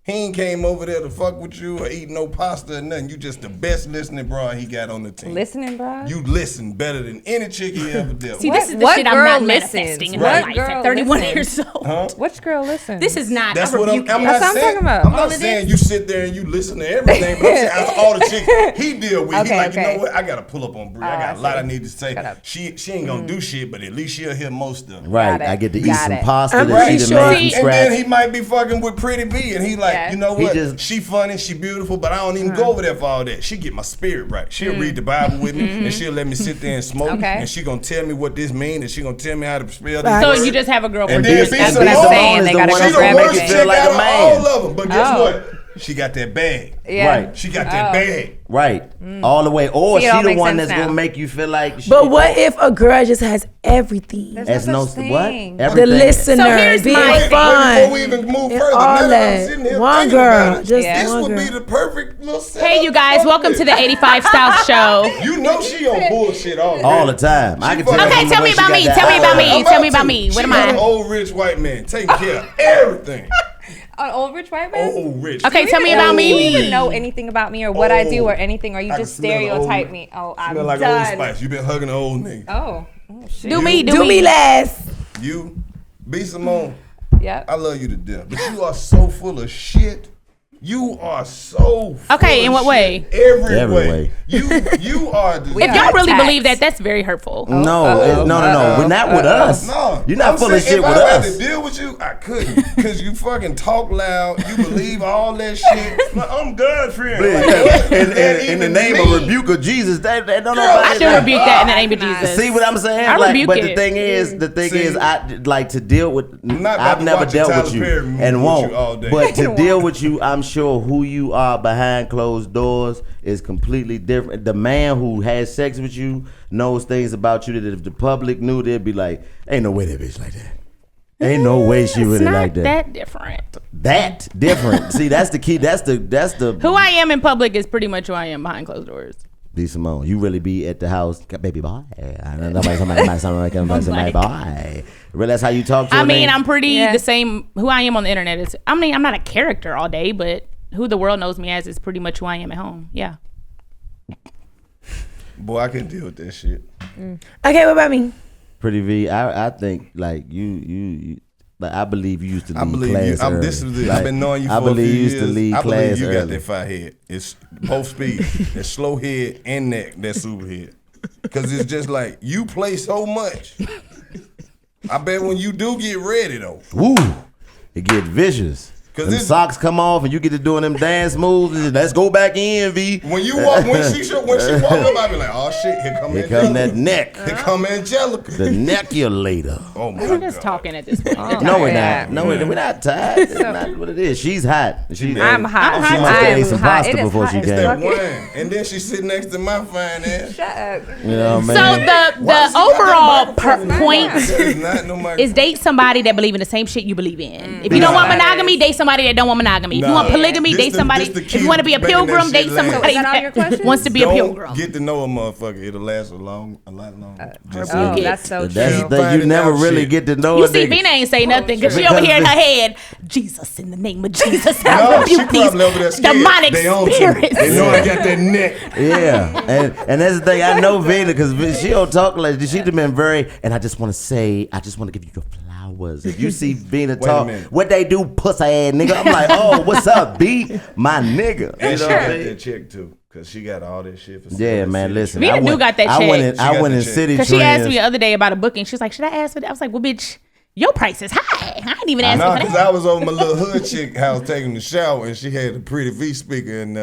He ain't came over there to fuck with you or eat no pasta or nothing. You just the best listening broad he got on the team. listening, bro. You listen better than any chick he ever dealt See, with. this is the What shit I'm girl not listens? manifesting in What my life girl at 31 listens? years old. Huh? Which girl listens? This is not. That's I what I'm rebuke you. not That's what I'm saying. talking about. I'm All not of saying this? you sit there and you listen to everything, but I'm saying out of all the chicks he deal with, he Okay, like, you okay. know what? I gotta pull up on Brie. I Oh, got I a lot see. I need to say. Shut up. She ain't gonna do shit, but at least she'll hear most of them. Right, Got it. I get to eat Got some it. pasta I'm that she pretty done sure- made See, from And then scratch. he might be fucking with Pretty B, and he like, Yeah. you know He what? just- She funny, she beautiful, but I don't even go over there for all that. She get my spirit right. She'll read the Bible with me, and she'll let me sit there and smoke, Okay. and she gonna tell me what this means, and she gonna tell me how to spell Right. So this you word. just have a girl And produce then That's B. what I'm Simone saying. is They the gotta one go She that's for the gonna make worst you everything. feel chick like out a of man. all of them, but guess Oh. what? She got that bag. Yeah. Right. She got that bag. Right. All the way. Or See, she it all the makes one sense that's now. gonna make you feel like But what if a girl just has everything? There's as no no such what? thing. The Everything. listener, So here's being my- fun, Before we even move and further, all now that I'm that. sitting here One thinking girl, about it, just Yeah. this one would girl. be the perfect little setup. Hey, you guys, welcome to the 85 South Show. You know she on bullshit All the time. I can tell. fucking- Okay, from tell the me way she about got me. that Tell me about eye. me. Tell me about me. What am An I? old rich white man taking care of everything. An old rich white man? Old rich. Okay, tell me Do about you me. even know anything about me or what I do or anything, or you I just can smell the old- stereotype me? Oh, I'm Smell like done. Old Spice. You been hugging an old nigga. Oh shit. Do me. Do me last. You, B. Simone, Yep. I love you to death, but you are so full of shit. You are so full Okay, in of what shit way? Every Every way. way. You are the If y'all really Attacks. believe that, that's very hurtful. No, no. We're not with us. No, You're not I'm full of saying shit if with I had us. to deal with you, I couldn't, cause you fucking talk loud. You believe all that shit. Like, I'm God friend. Like, In the name of rebuke of Jesus, that don't know I about should that. rebuke that in the name of Jesus. See what I'm saying? I Like, rebuke but it. the thing is, I like to deal with. not about I've to never watch a dealt Tyler with you Perry movie and with won't. you all day. But to deal with you, I'm sure who you are behind closed doors is completely different. The man who has sex with you knows things about you that if the public knew, they'd be like, "Ain't no way that bitch like that. Ain't no way she It's really not like that." that different. That different. See, that's the key. That's the. Who I am in public is pretty much who I am behind closed doors. B. Simone, you really be at the house, baby boy. Somebody boy. Really, that's how you talk to I a mean, nigga? I'm pretty Yeah. the same. Who I am on the internet is. I mean, I'm not a character all day, but who the world knows me as is pretty much who I am at home. Yeah. Boy, I can deal with that shit. Okay, what about me? Pretty V. I think like you like I believe you used to lead I believe class you. early. This is Like, I've been knowing you for I a believe few you used years. to lead I believe class you early. got that fire head. It's both speed. It's slow head and neck. That super head. Cause it's just like you play so much. I bet when you do get ready though. Woo! It get vicious. Cause Them it's- socks come off and you get to doing them dance moves. And let's go back in, V. When you walk, when she walk up, I be like, oh shit, here come Here come that Angelica. neck. Here come Angelica. The neckulator. Oh my We're just God. talking at this point. No, we're Yeah. not. No, we're not tired. That's not what it is. She's hot. She's I'm hot. I'm hot. She must have I'm ate some hot. pasta It is before hot she as came. That fuck. wine. And then she sit next to my fine ass. Shut up. You know what So I mean? the Why she got overall that microphone? point That is not no microphone. is date somebody that believe in the same shit you believe in. If you don't want monogamy, date somebody that don't want monogamy. If you want Nah. polygamy, This date the- somebody. this the If key you want to be a to making that pilgrim, shit date last. somebody Is that all your questions? wants to be a Don't pilgrim. get to know a motherfucker. It'll last a lot longer. Just Oh, Rebuke it. that's so That's true. the thing. You Finding never out really shit. get to know You a see, nigga. Vina ain't say nothing because she Because over here in her the- head. Jesus, in the name of Jesus, I No, she rebuke these probably over there scared. demonic They own spirits. They know I got that neck. Yeah, and that's the thing. I know Vina because she don't talk like this. She's been very. And I just want to say, I just want to give you your flowers. If you see Vina a talk, minute. what they do, pussy ass nigga. I'm like, oh, what's up, B, my nigga? You And she know got what I mean? that check too. Cause she got all that shit for Yeah, man. Listen, Vina I do went- got that I check. went in, She I got went the in check. city Because she asked me trends. the other day about a booking. She was like, should I ask for that? I was like, well, bitch, your price is high. I ain't even asking No, for because that. I was over my little hood chick house taking the shower, and she had a pretty V speaker, and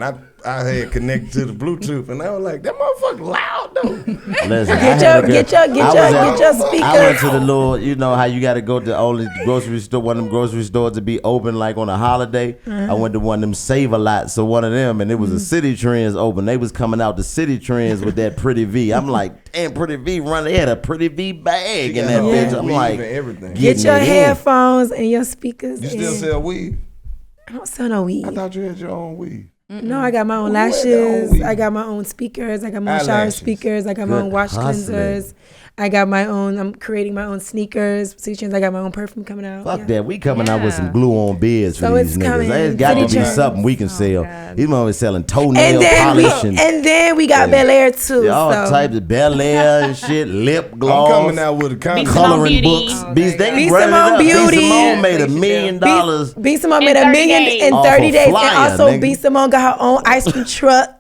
I had connected to the Bluetooth, and I was like, that motherfucker loud though. Listen, Get your speaker. I went to the little, you know how you got to go to only grocery store, one of them grocery stores to be open like on a holiday. I went to one of them Save-A-Lot, so one of them, and it was a City Trends open. They was coming out the City Trends with that Pretty V. I'm like, damn, Pretty V run. They had a Pretty V bag in that got bitch. all I'm weave like, and everything. Get getting your it in. headphones and your speakers. You still and- sell weed? I don't sell no weed. I thought you had your own weed. No, I got my own Who had their own lashes. weed? I got my own speakers. I got my own shower Eyelashes. speakers. I got my Good own wash hustling. cleansers. I got my own. I'm creating my own sneakers. I got my own perfume coming out. Fuck Yeah. that. We coming out with Yeah. some glue on beards for So these it's niggas. coming. There's got to City be Trends. something we can sell. God. These motherfuckers selling toenail And polish then we got Bel Air too. all so. types of Bel Air and shit, lip gloss. I'm coming out with a condom. Simone Coloring Beauty. books. Oh, Beast, there they you go. running it up. B. Simone B. Beauty. Simone made Yeah, $1 million. B. Simone In made 30 $1 million days. in Off 30 a days. flyer, And also nigga. B. Simone got her own ice cream truck.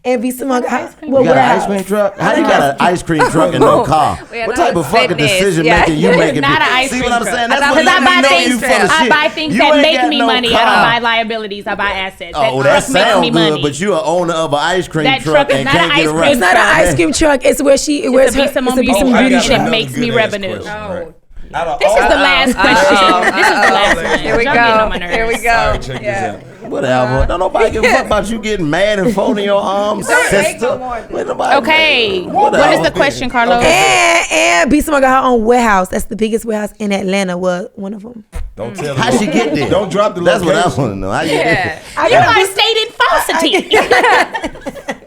And B. Simone got her cream well, You got an warehouse. ice cream truck? How you got an ice cream truck and no car? Yeah, What that type was of fucking fitness, decision yeah. making you making? Not an ice See cream what I'm truck. saying? That's I what Because I let buy me know things, you full of I shit. buy things You that ain't make got me no money. car. I don't buy liabilities. I buy assets. Oh, that that truck makes sounds me good, money. but you are owner of an ice cream That truck truck is and not can't an get ice around. cream It's not an ice cream truck. It's where she wears a her. B. Simone It's a B. Beauty Simone truck. Beauty And it truck. makes me revenue. Oh. This is the last question. This is the last one. Here we Y'all getting on go. my nerves. Here we All right, go. check Yeah. this out. Whatever. Don't nobody give a fuck about you getting mad and folding your arms, sister. Okay. What is the question, Karlous? And B Simone got her own warehouse. That's the biggest warehouse in Atlanta. Was one of them. Don't tell How she get there? Don't drop the That's location. what I want to know. How you get there? You are stating falsity.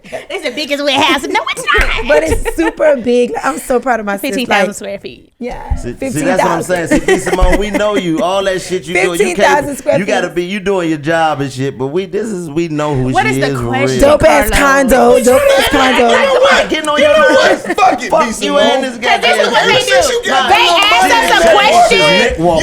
It's the biggest warehouse. No, it's not. But it's super big. I'm so proud of my sister. 15,000 square feet. Yeah. See, that's what I'm saying. See, B Simone, we know you. All that shit you do. You 15,000 square You gotta be. You doing your job and shit. But we know who What she is is. the for question? real. Dope ass condo. Dope ass condo. You know what? Getting on your nerves. Fuck it, B Fuck you Simone. and this guy. This is what they do. got They no ask money. us a question.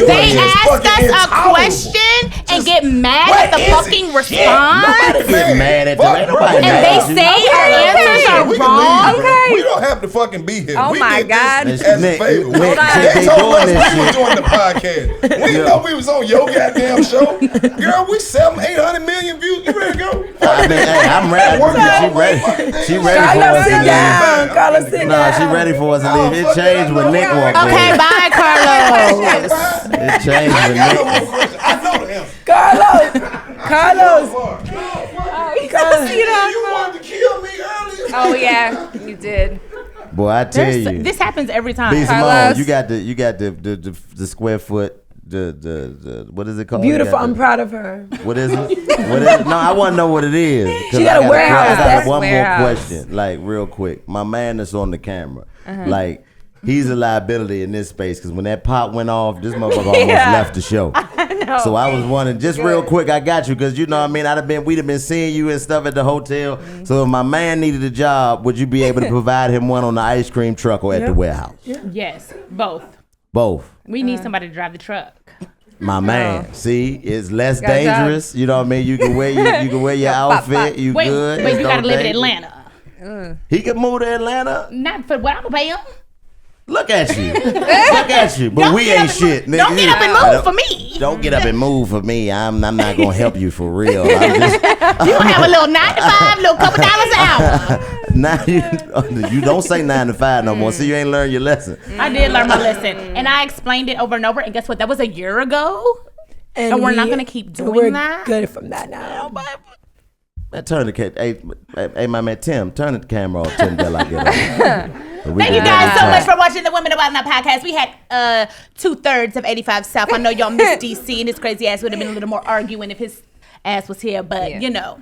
You They is ask fucking us a intolerable. question and get mad What at the is it? fucking Nobody response. get mad at them. Ain't nobody And mad they at you. say our answers are We can wrong. leave, bro. We don't have to fucking be here. Oh we my did God. This as a Nick, favor. Nick, They they told us doing we this was shit. doing the podcast. We didn't know we was on your goddamn show. Girl, we 800 million views. You ready to go? I mean, hey, I'm ready. She ready. She ready for Carlos, us to sit leave. down. Carlos, sit Nah, she down. ready for us to leave. It changed when Nick walked in. Okay, bye, Karlous. It changed when I got no Nick. more questions. I know the answer. Carlos. You wanted to kill me earlier. Oh yeah, you did. Boy, I tell you. This happens every time. B Simone, Karlous. you got the square foot. The what is it called? Beautiful. You got I'm proud of her. What is it? What is it? No, I want to know what it is. 'Cause She got a I warehouse. got That's one warehouse. more question, like real quick. My man that's on the camera, like he's a liability in this space because when that pop went off, this motherfucker almost left the show. So I was wondering, just real quick, I got you because you know what I mean. We'd have been seeing you and stuff at the hotel. So if my man needed a job, would you be able to provide him one on the ice cream truck or at the warehouse? Yes, both. Both. We need somebody to drive the truck. My man, see, it's less Got a job. dangerous. You know what I mean. You can wear your outfit. You Wait, good. but It's you no gotta live in danger. Atlanta. He could move to Atlanta. Not for what I'm gonna pay him. Look at you. Look at you. But Don't we get ain't up and shit. move- don't get up and move for me. Don't get up and move for me. I'm not gonna help you for real. I'm just You gonna have a little 9 to 5, little couple dollars an hour. now you don't say 9 to 5 no more. So you ain't learned your lesson. I did learn my lesson, and I explained it over and over. And guess what? That was a year ago. And we're not gonna keep doing we're that. Good from that now. Turn the hey my man Tim, turn the camera off. Tim, till I get on. Thank you guys so much for watching the Women About Now podcast. We had 2/3 of 85 South. I know y'all missed DC, and his crazy ass would have been a little more arguing if his ass was here. But you know,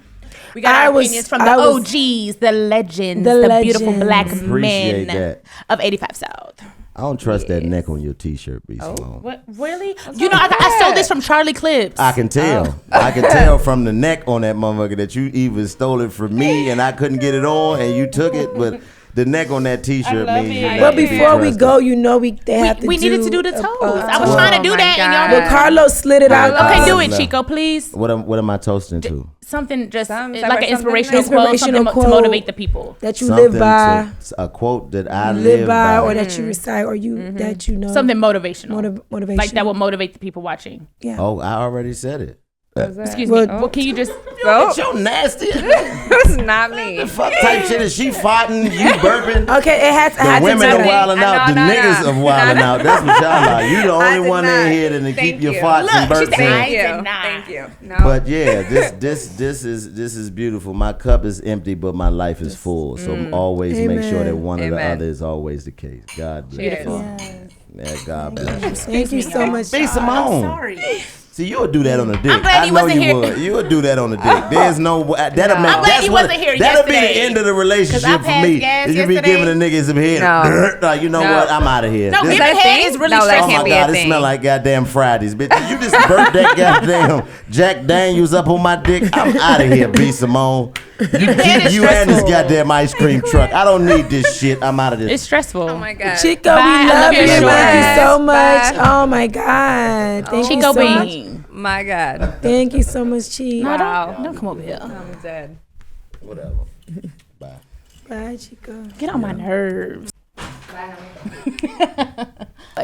we got our opinions from the OGs, the legends, the beautiful black Appreciate men that. of 85 South. I don't trust that neck on your t-shirt, B. Simone. What really? You know, I stole this from Charlie Clips. I can tell. I can tell from the neck on that motherfucker that you even stole it from me and I couldn't get it on and you took it, but the neck on that t-shirt I love means it. you But not But to be before we trusted. go, you know they have to we do. needed to do the toes. I was toast. trying to do my that, and y'all. God. But Carlos slid it out. Okay, do Oh, it, no. Chico, please. What am I toasting to? Something just Something like an inspirational nice. quote, something Inspirational to quote. motivate the people. That you live by. A quote that I Live by, or by. that you recite, or you that you know. Something motivational. Motivation. Like that will motivate the people watching. Yeah. Oh, I already said it. Excuse Well, me. Well, can you just? Oh, You nasty. it's not me. Fuck type shit. Is she farting? You burping? Okay, it had to. The women to are wilding out. The No, niggas are wilding out. That's what y'all are. You the I only did one not. in here that keep Thank your you. farts and Look, she burps said, in. I Thank you. did not. Thank you. No. But yeah, this is beautiful. My cup is empty, but my life is full. So always make sure that one or the Amen. other is always the case. God bless. Beautiful. Yeah, God bless you. Thank you so much. Be Simone. Sorry. See, you would do that on the dick. I'm glad I he know wasn't you here. would. You would do that on the dick. There's no that'll make. I'm glad That's he what. wasn't here That'll be yesterday. the end of the 'Cause I relationship for passed me. gas If you be yesterday. giving a nigga some head, like you know No. what? I'm out of here. No, This- giving that head thing? is really No, that stressful. Oh my can't be a God, it thing. smell like goddamn Fridays, bitch. You just burnt that goddamn Jack Daniels up on my dick. I'm out of here, B. Simone. You keep is you and this stressful. goddamn ice cream truck. I don't need this shit. I'm out of this. It's stressful. Oh my God. Chico, Bye. we I love love you. your Thank you shorts. so much. Bye. Oh my God. Thank you Chico so much. Bean. My God. Thank you so much, Chi. No, Wow. don't come over here. I'm dead. Whatever. Bye. Bye, Chico. Get on my nerves.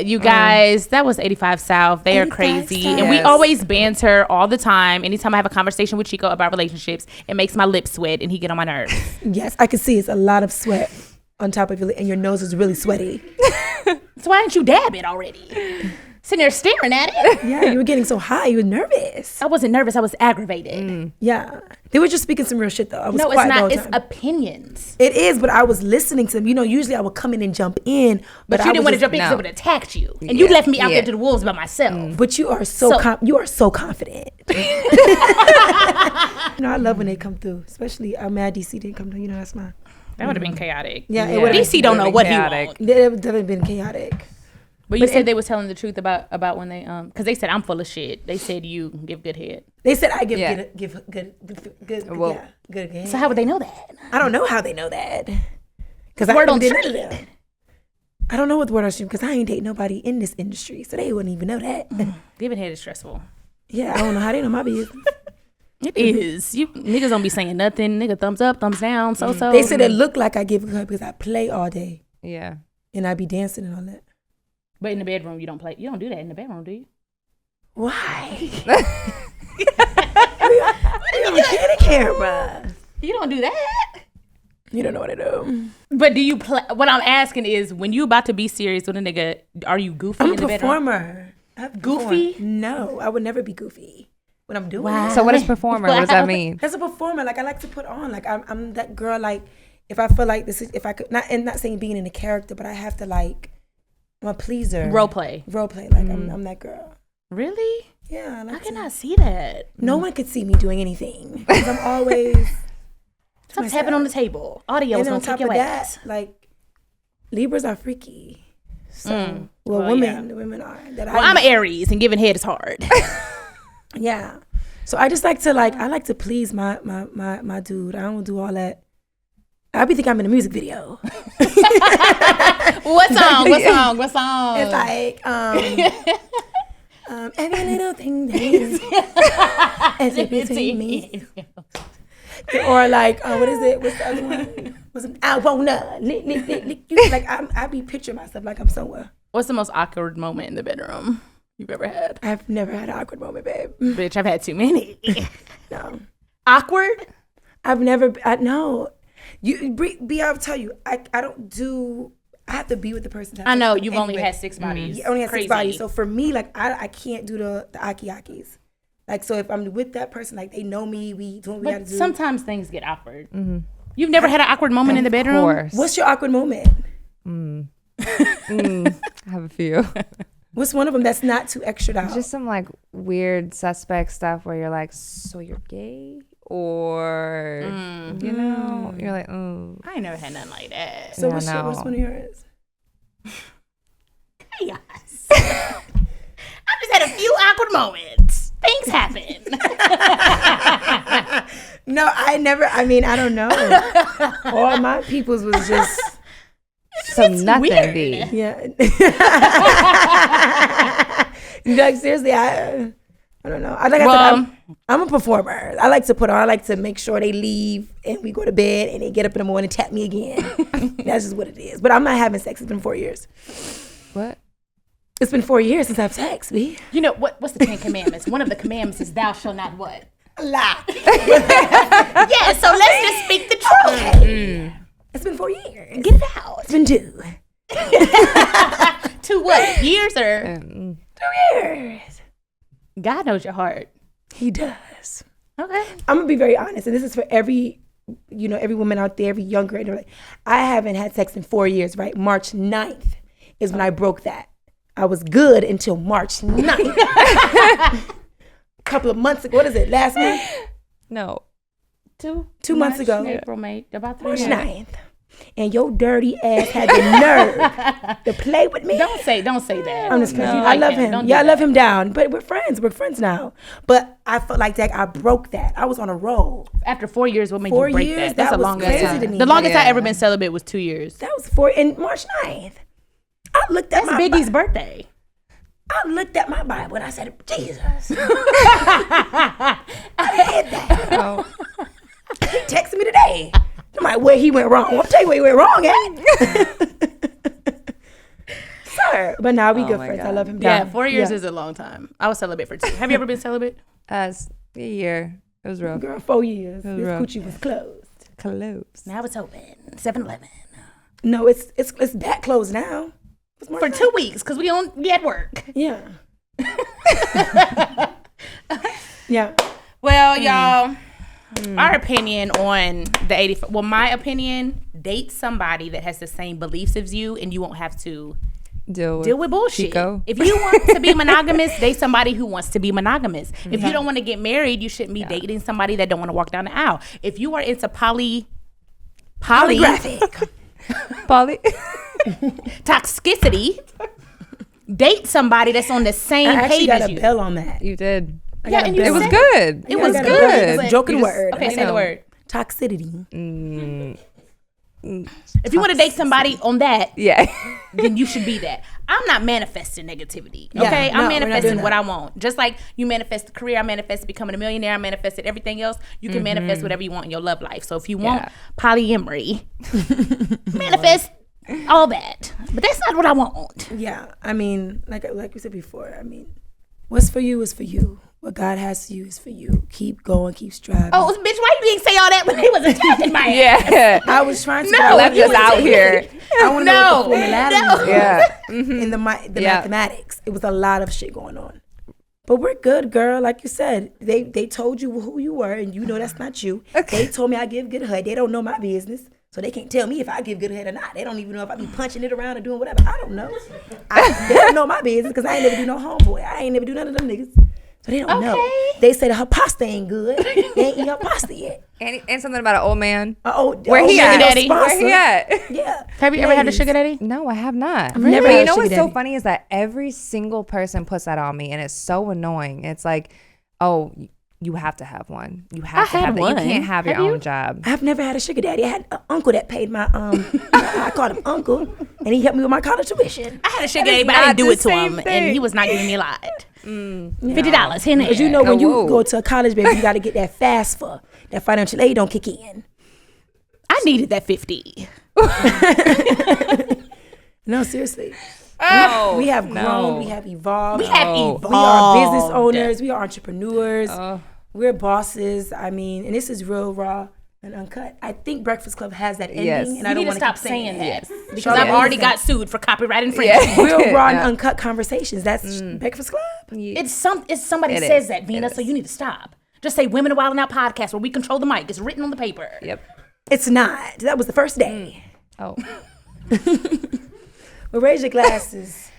You guys, that was 85 South. They are 85 crazy. South. And we Yes. always banter all the time. Anytime I have a conversation with Chico about relationships, it makes my lips sweat and he get on my nerves. Yes, I can see it's a lot of sweat on top of your lip, and your nose is really sweaty. So why didn't you dab it already? Sitting there staring at it. Yeah, you were getting so high. You were nervous. I wasn't nervous. I was aggravated. Yeah. They were just speaking some real shit, though. I was No, it's quiet the not. whole It's time. opinions. It is, but I was listening to them. You know, usually I would come in and jump in. But you didn't want to jump in because it would have attacked you. And you left me out there to the wolves by myself. But you are you are so confident. You know, I love when they come through. Especially, I'm mad DC didn't come through. You know, that's my... That would have been chaotic. Yeah, it would have DC don't know what he wants. It would have been chaotic. But you said they was telling the truth about when they because they said I'm full of shit. They said you give good head. They said I give good head. So how would they know that? I don't know how they know that. Because Word I on did none street. of them. I don't know what the word on street because I ain't dating nobody in this industry, so they wouldn't even know that. Giving head is stressful. Yeah, I don't know how they know my business. It is. You niggas don't be saying nothing. Nigga, thumbs up, thumbs down, so. They said it looked like I give good because I play all day. Yeah. And I be dancing and all that. But in the bedroom, you don't play. You don't do that in the bedroom, do you? Why? We on the camera. You don't do that. You don't know what I do. But do you play? What I'm asking is, when you about to be serious with a nigga, are you goofy I'm in a the bedroom? performer. Goofy? No, I would never be goofy when I'm doing it. So what is performer? What does that mean? As a performer, like I like to put on, like I'm that girl. Like if I feel like this is, if I could not saying being in a character, but I have to like, I'm a pleaser. Role play. Like I'm that girl. Really? Yeah. I cannot see that. No one could see me doing anything because I'm always. Stop tapping on the table. Audio's And on gonna top take your of ass. that, like Libras are freaky. So Well, women are. Well, I'm an Aries, and giving head is hard. Yeah. So I just like to I like to please my dude. I don't do all that. I be thinking I'm in a music video. What song? What song? It's like every little thing that is between me. Or like what is it? What's the other one? I wanna lick you. Like I be picturing myself like I'm somewhere. What's the most awkward moment in the bedroom you've ever had? I've never had an awkward moment, babe. Bitch, I've had too many. No. Awkward? I've never. No. You be. I'll tell you. I don't do. I have to be with the person. I know you've only had 6 bodies. You only had 6 bodies. So for me, like I can't do the aki-akis. Like so, if I'm with that person, like they know me, we do what we gotta do. Sometimes things get awkward. You've never had an awkward moment in the bedroom? Of course. What's your awkward moment? I have a few. What's one of them that's not too extra out? Just some like weird suspect stuff where you're like, so you're gay? Or, you know, you're like, oh. I ain't never had nothing like that. So Yeah, what's one of yours? Chaos. I just had a few awkward moments. Things happen. No, I never. I mean, I don't know. All my peoples was just Some nothing weird. be. yeah. Like seriously, I don't know. I said, I'm a performer. I like to put on. I like to make sure they leave and we go to bed and they get up in the morning and tap me again. That's just what it is. But I'm not having sex. It's been 4 years. What? It's been 4 years since I've sex, B. You know, what's the 10 commandments? One of the commandments is thou shalt not what? Lie. Yeah, so let's just speak the truth. It's been 4 years. Get it out. It's been 2. 2 what? Years or? 2 years. God knows your heart. He does. Okay. I'm gonna be very honest, and this is for every woman out there, every young girl. I haven't had sex in 4 years, right? March 9th is when I broke that. I was good until March 9th. A couple of months ago. What is it? Last month? No. 2 months ago. April, May, about 3 March months. 9th. And your dirty ass had the nerve to play with me. Don't say that. I'm just playing. You I like love him. Don't do Yeah, I love that. him down. But we're friends. We're friends now. But I felt like that. I broke that. I was on a roll. After 4 years, what made 4 you break years? that? That's That a was long crazy time. to me. The longest I Yeah. ever been celibate was 2 years. That was in March 9th. I looked at That's my Biggie's birthday. I looked at my Bible and I said, Jesus. I did that. Oh. He texted me today. I'm like, where he went wrong. I'll tell you where he went wrong at. Sir. But now we good my friends. I God. love him Yeah, down. 4 years is a long time. I was celibate for 2. Have you ever been celibate? As a year. It was rough. Girl, 4 years. was This rough. coochie was closed. Close. Now it's open. 7-Eleven. No, it's back closed now. For 2 weeks, because we at work. Yeah. Yeah. Well, y'all, our opinion on the 85. Well, my opinion: date somebody that has the same beliefs as you, and you won't have to deal with bullshit. Chico. If you want to be monogamous, date somebody who wants to be monogamous. If you don't want to get married, you shouldn't be dating somebody that don't want to walk down the aisle. If you are into Polygraphic. toxicity, date somebody that's on the same I actually page got as a you. bell on that. You did. Yeah, and you It was said- good. It was I got a good. bell. It's a joking You just- word. Okay, say the word. Toxicity. If you want to date somebody on that, Yeah. then you should be that. I'm not manifesting negativity. Yeah, Okay, no, I'm we're not manifesting doing what that. I want. Just like you manifest a career, I manifested becoming a millionaire. I manifested everything else. You can manifest whatever you want in your love life. So if you want polyamory, manifest all that. But that's not what I want. Yeah, I mean, like we said before, I mean, what's for you is for you. What God has for you is for you. Keep going, keep striving. Oh, bitch, why you didn't say all that when they was attacking my ass? Yeah. I was trying to Left us out here. I want to know what the formula Yeah. in the mathematics. It was a lot of shit going on. But we're good, girl. Like you said, they told you who you were, and you know that's not you. They told me I give good head. They don't know my business, so they can't tell me if I give good head or not. They don't even know if I be punching it around or doing whatever. I don't know. They don't know my business because I ain't never do no homeboy. I ain't never do none of them niggas. So they don't know. They say that her pasta ain't good. They ain't eat her pasta yet. And something about an old man. Where he at? Daddy? Where he at? Yeah. Have you ever had a sugar daddy? No, I have not. never But had you a know sugar what's so daddy. funny is that every single person puts that on me, and it's so annoying. It's like, oh, you have to have one. You have to have that. You can't have your own job. I've never had a sugar daddy. I had an uncle that paid my I called him uncle, and he helped me with my college tuition. I had a sugar daddy, but I didn't do it to him, and he was not giving me a lot. $50 here and Because you know when you whoa. go to a college, baby, you got to get that FAFSA. That financial aid don't kick in. I needed that 50. No, seriously. Oh, We have grown. We have evolved. We have evolved. We are business owners. We are entrepreneurs. We're bosses. I mean, and this is real raw and uncut. I think Breakfast Club has that ending, Yes. and I You don't need to want stop keep saying that because Charlotte I've already Anderson. got sued for copyright infringement. Yeah. Real raw and Yeah. uncut conversations. That's Breakfast Club. It's somebody It says is. that, Vina, It so is. you need to stop. Just say Women Are Wildin' Out podcast where we control the mic. It's written on the paper. Yep. It's not. That was the first day. Oh. Well, raise your glasses.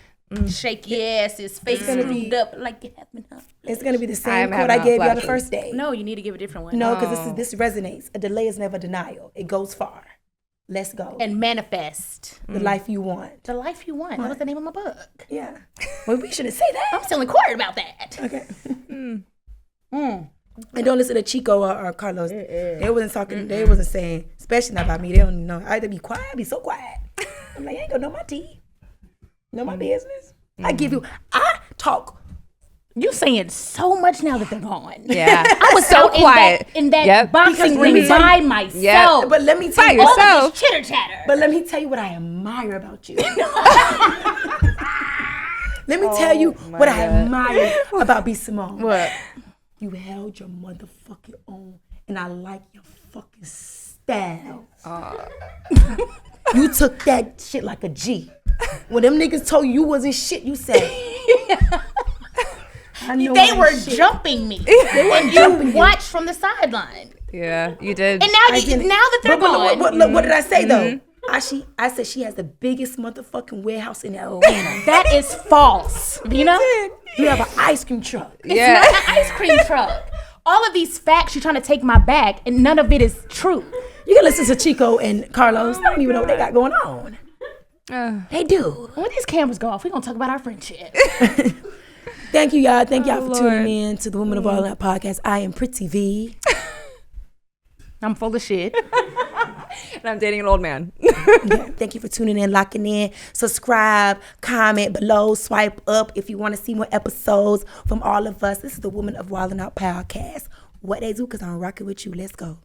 Shake your ass, his face gonna screwed be- up like you have been up. It's gonna be the I same am quote having I gave you on the flashes. first day. No, you need to give a different one. No, because this resonates. A delay is never denial. It goes far. Let's go. And manifest The life you want. the life you want. That was the name of my book. Yeah. Well, we shouldn't say that. I'm still in court about that. Okay. And don't listen to Chico or Karlous. They wasn't talking. They wasn't saying, especially not about me. They don't know. I had to be quiet. I'd be so quiet. I'm like, I ain't gonna know my tea. Know my business. I talk. You saying so much now that they're gone. Yeah. I was So so quiet. in that Yep. boxing Because let me ring tell by you- myself. Yeah, But let me tell By you. all yourself. of this chitter chatter. But let me tell you what I admire about you. Let me tell you what I admire about B. Simone. What? You held your motherfucking own, and I like your fucking style. You took that shit like a G. When them niggas told you wasn't shit, you said. I know They I were ain't shit. jumping me. And jumping you you. watched from the sideline. Yeah, you did. And now, I get it. now that they're But gone, what did I say though? I said she has the biggest motherfucking warehouse in Atlanta. that is false. You know? You have an ice cream truck. It's Yeah. not an ice cream truck. All of these facts you're trying to take my back, and none of it is true. You can listen to Chico and Karlous. They don't even know what they got going on. They do. When these cameras go off, we're going to talk about our friendship. Thank you, y'all. Thank y'all for Lord. tuning in to the Women of All That podcast. I am Pretty V. I'm full of shit. And I'm dating an old man. Thank you for tuning in, locking in. Subscribe, comment below, swipe up if you want to see more episodes from all of us. This is the Women of Wildin' Out podcast. What they do, because I'm rocking with you. Let's go.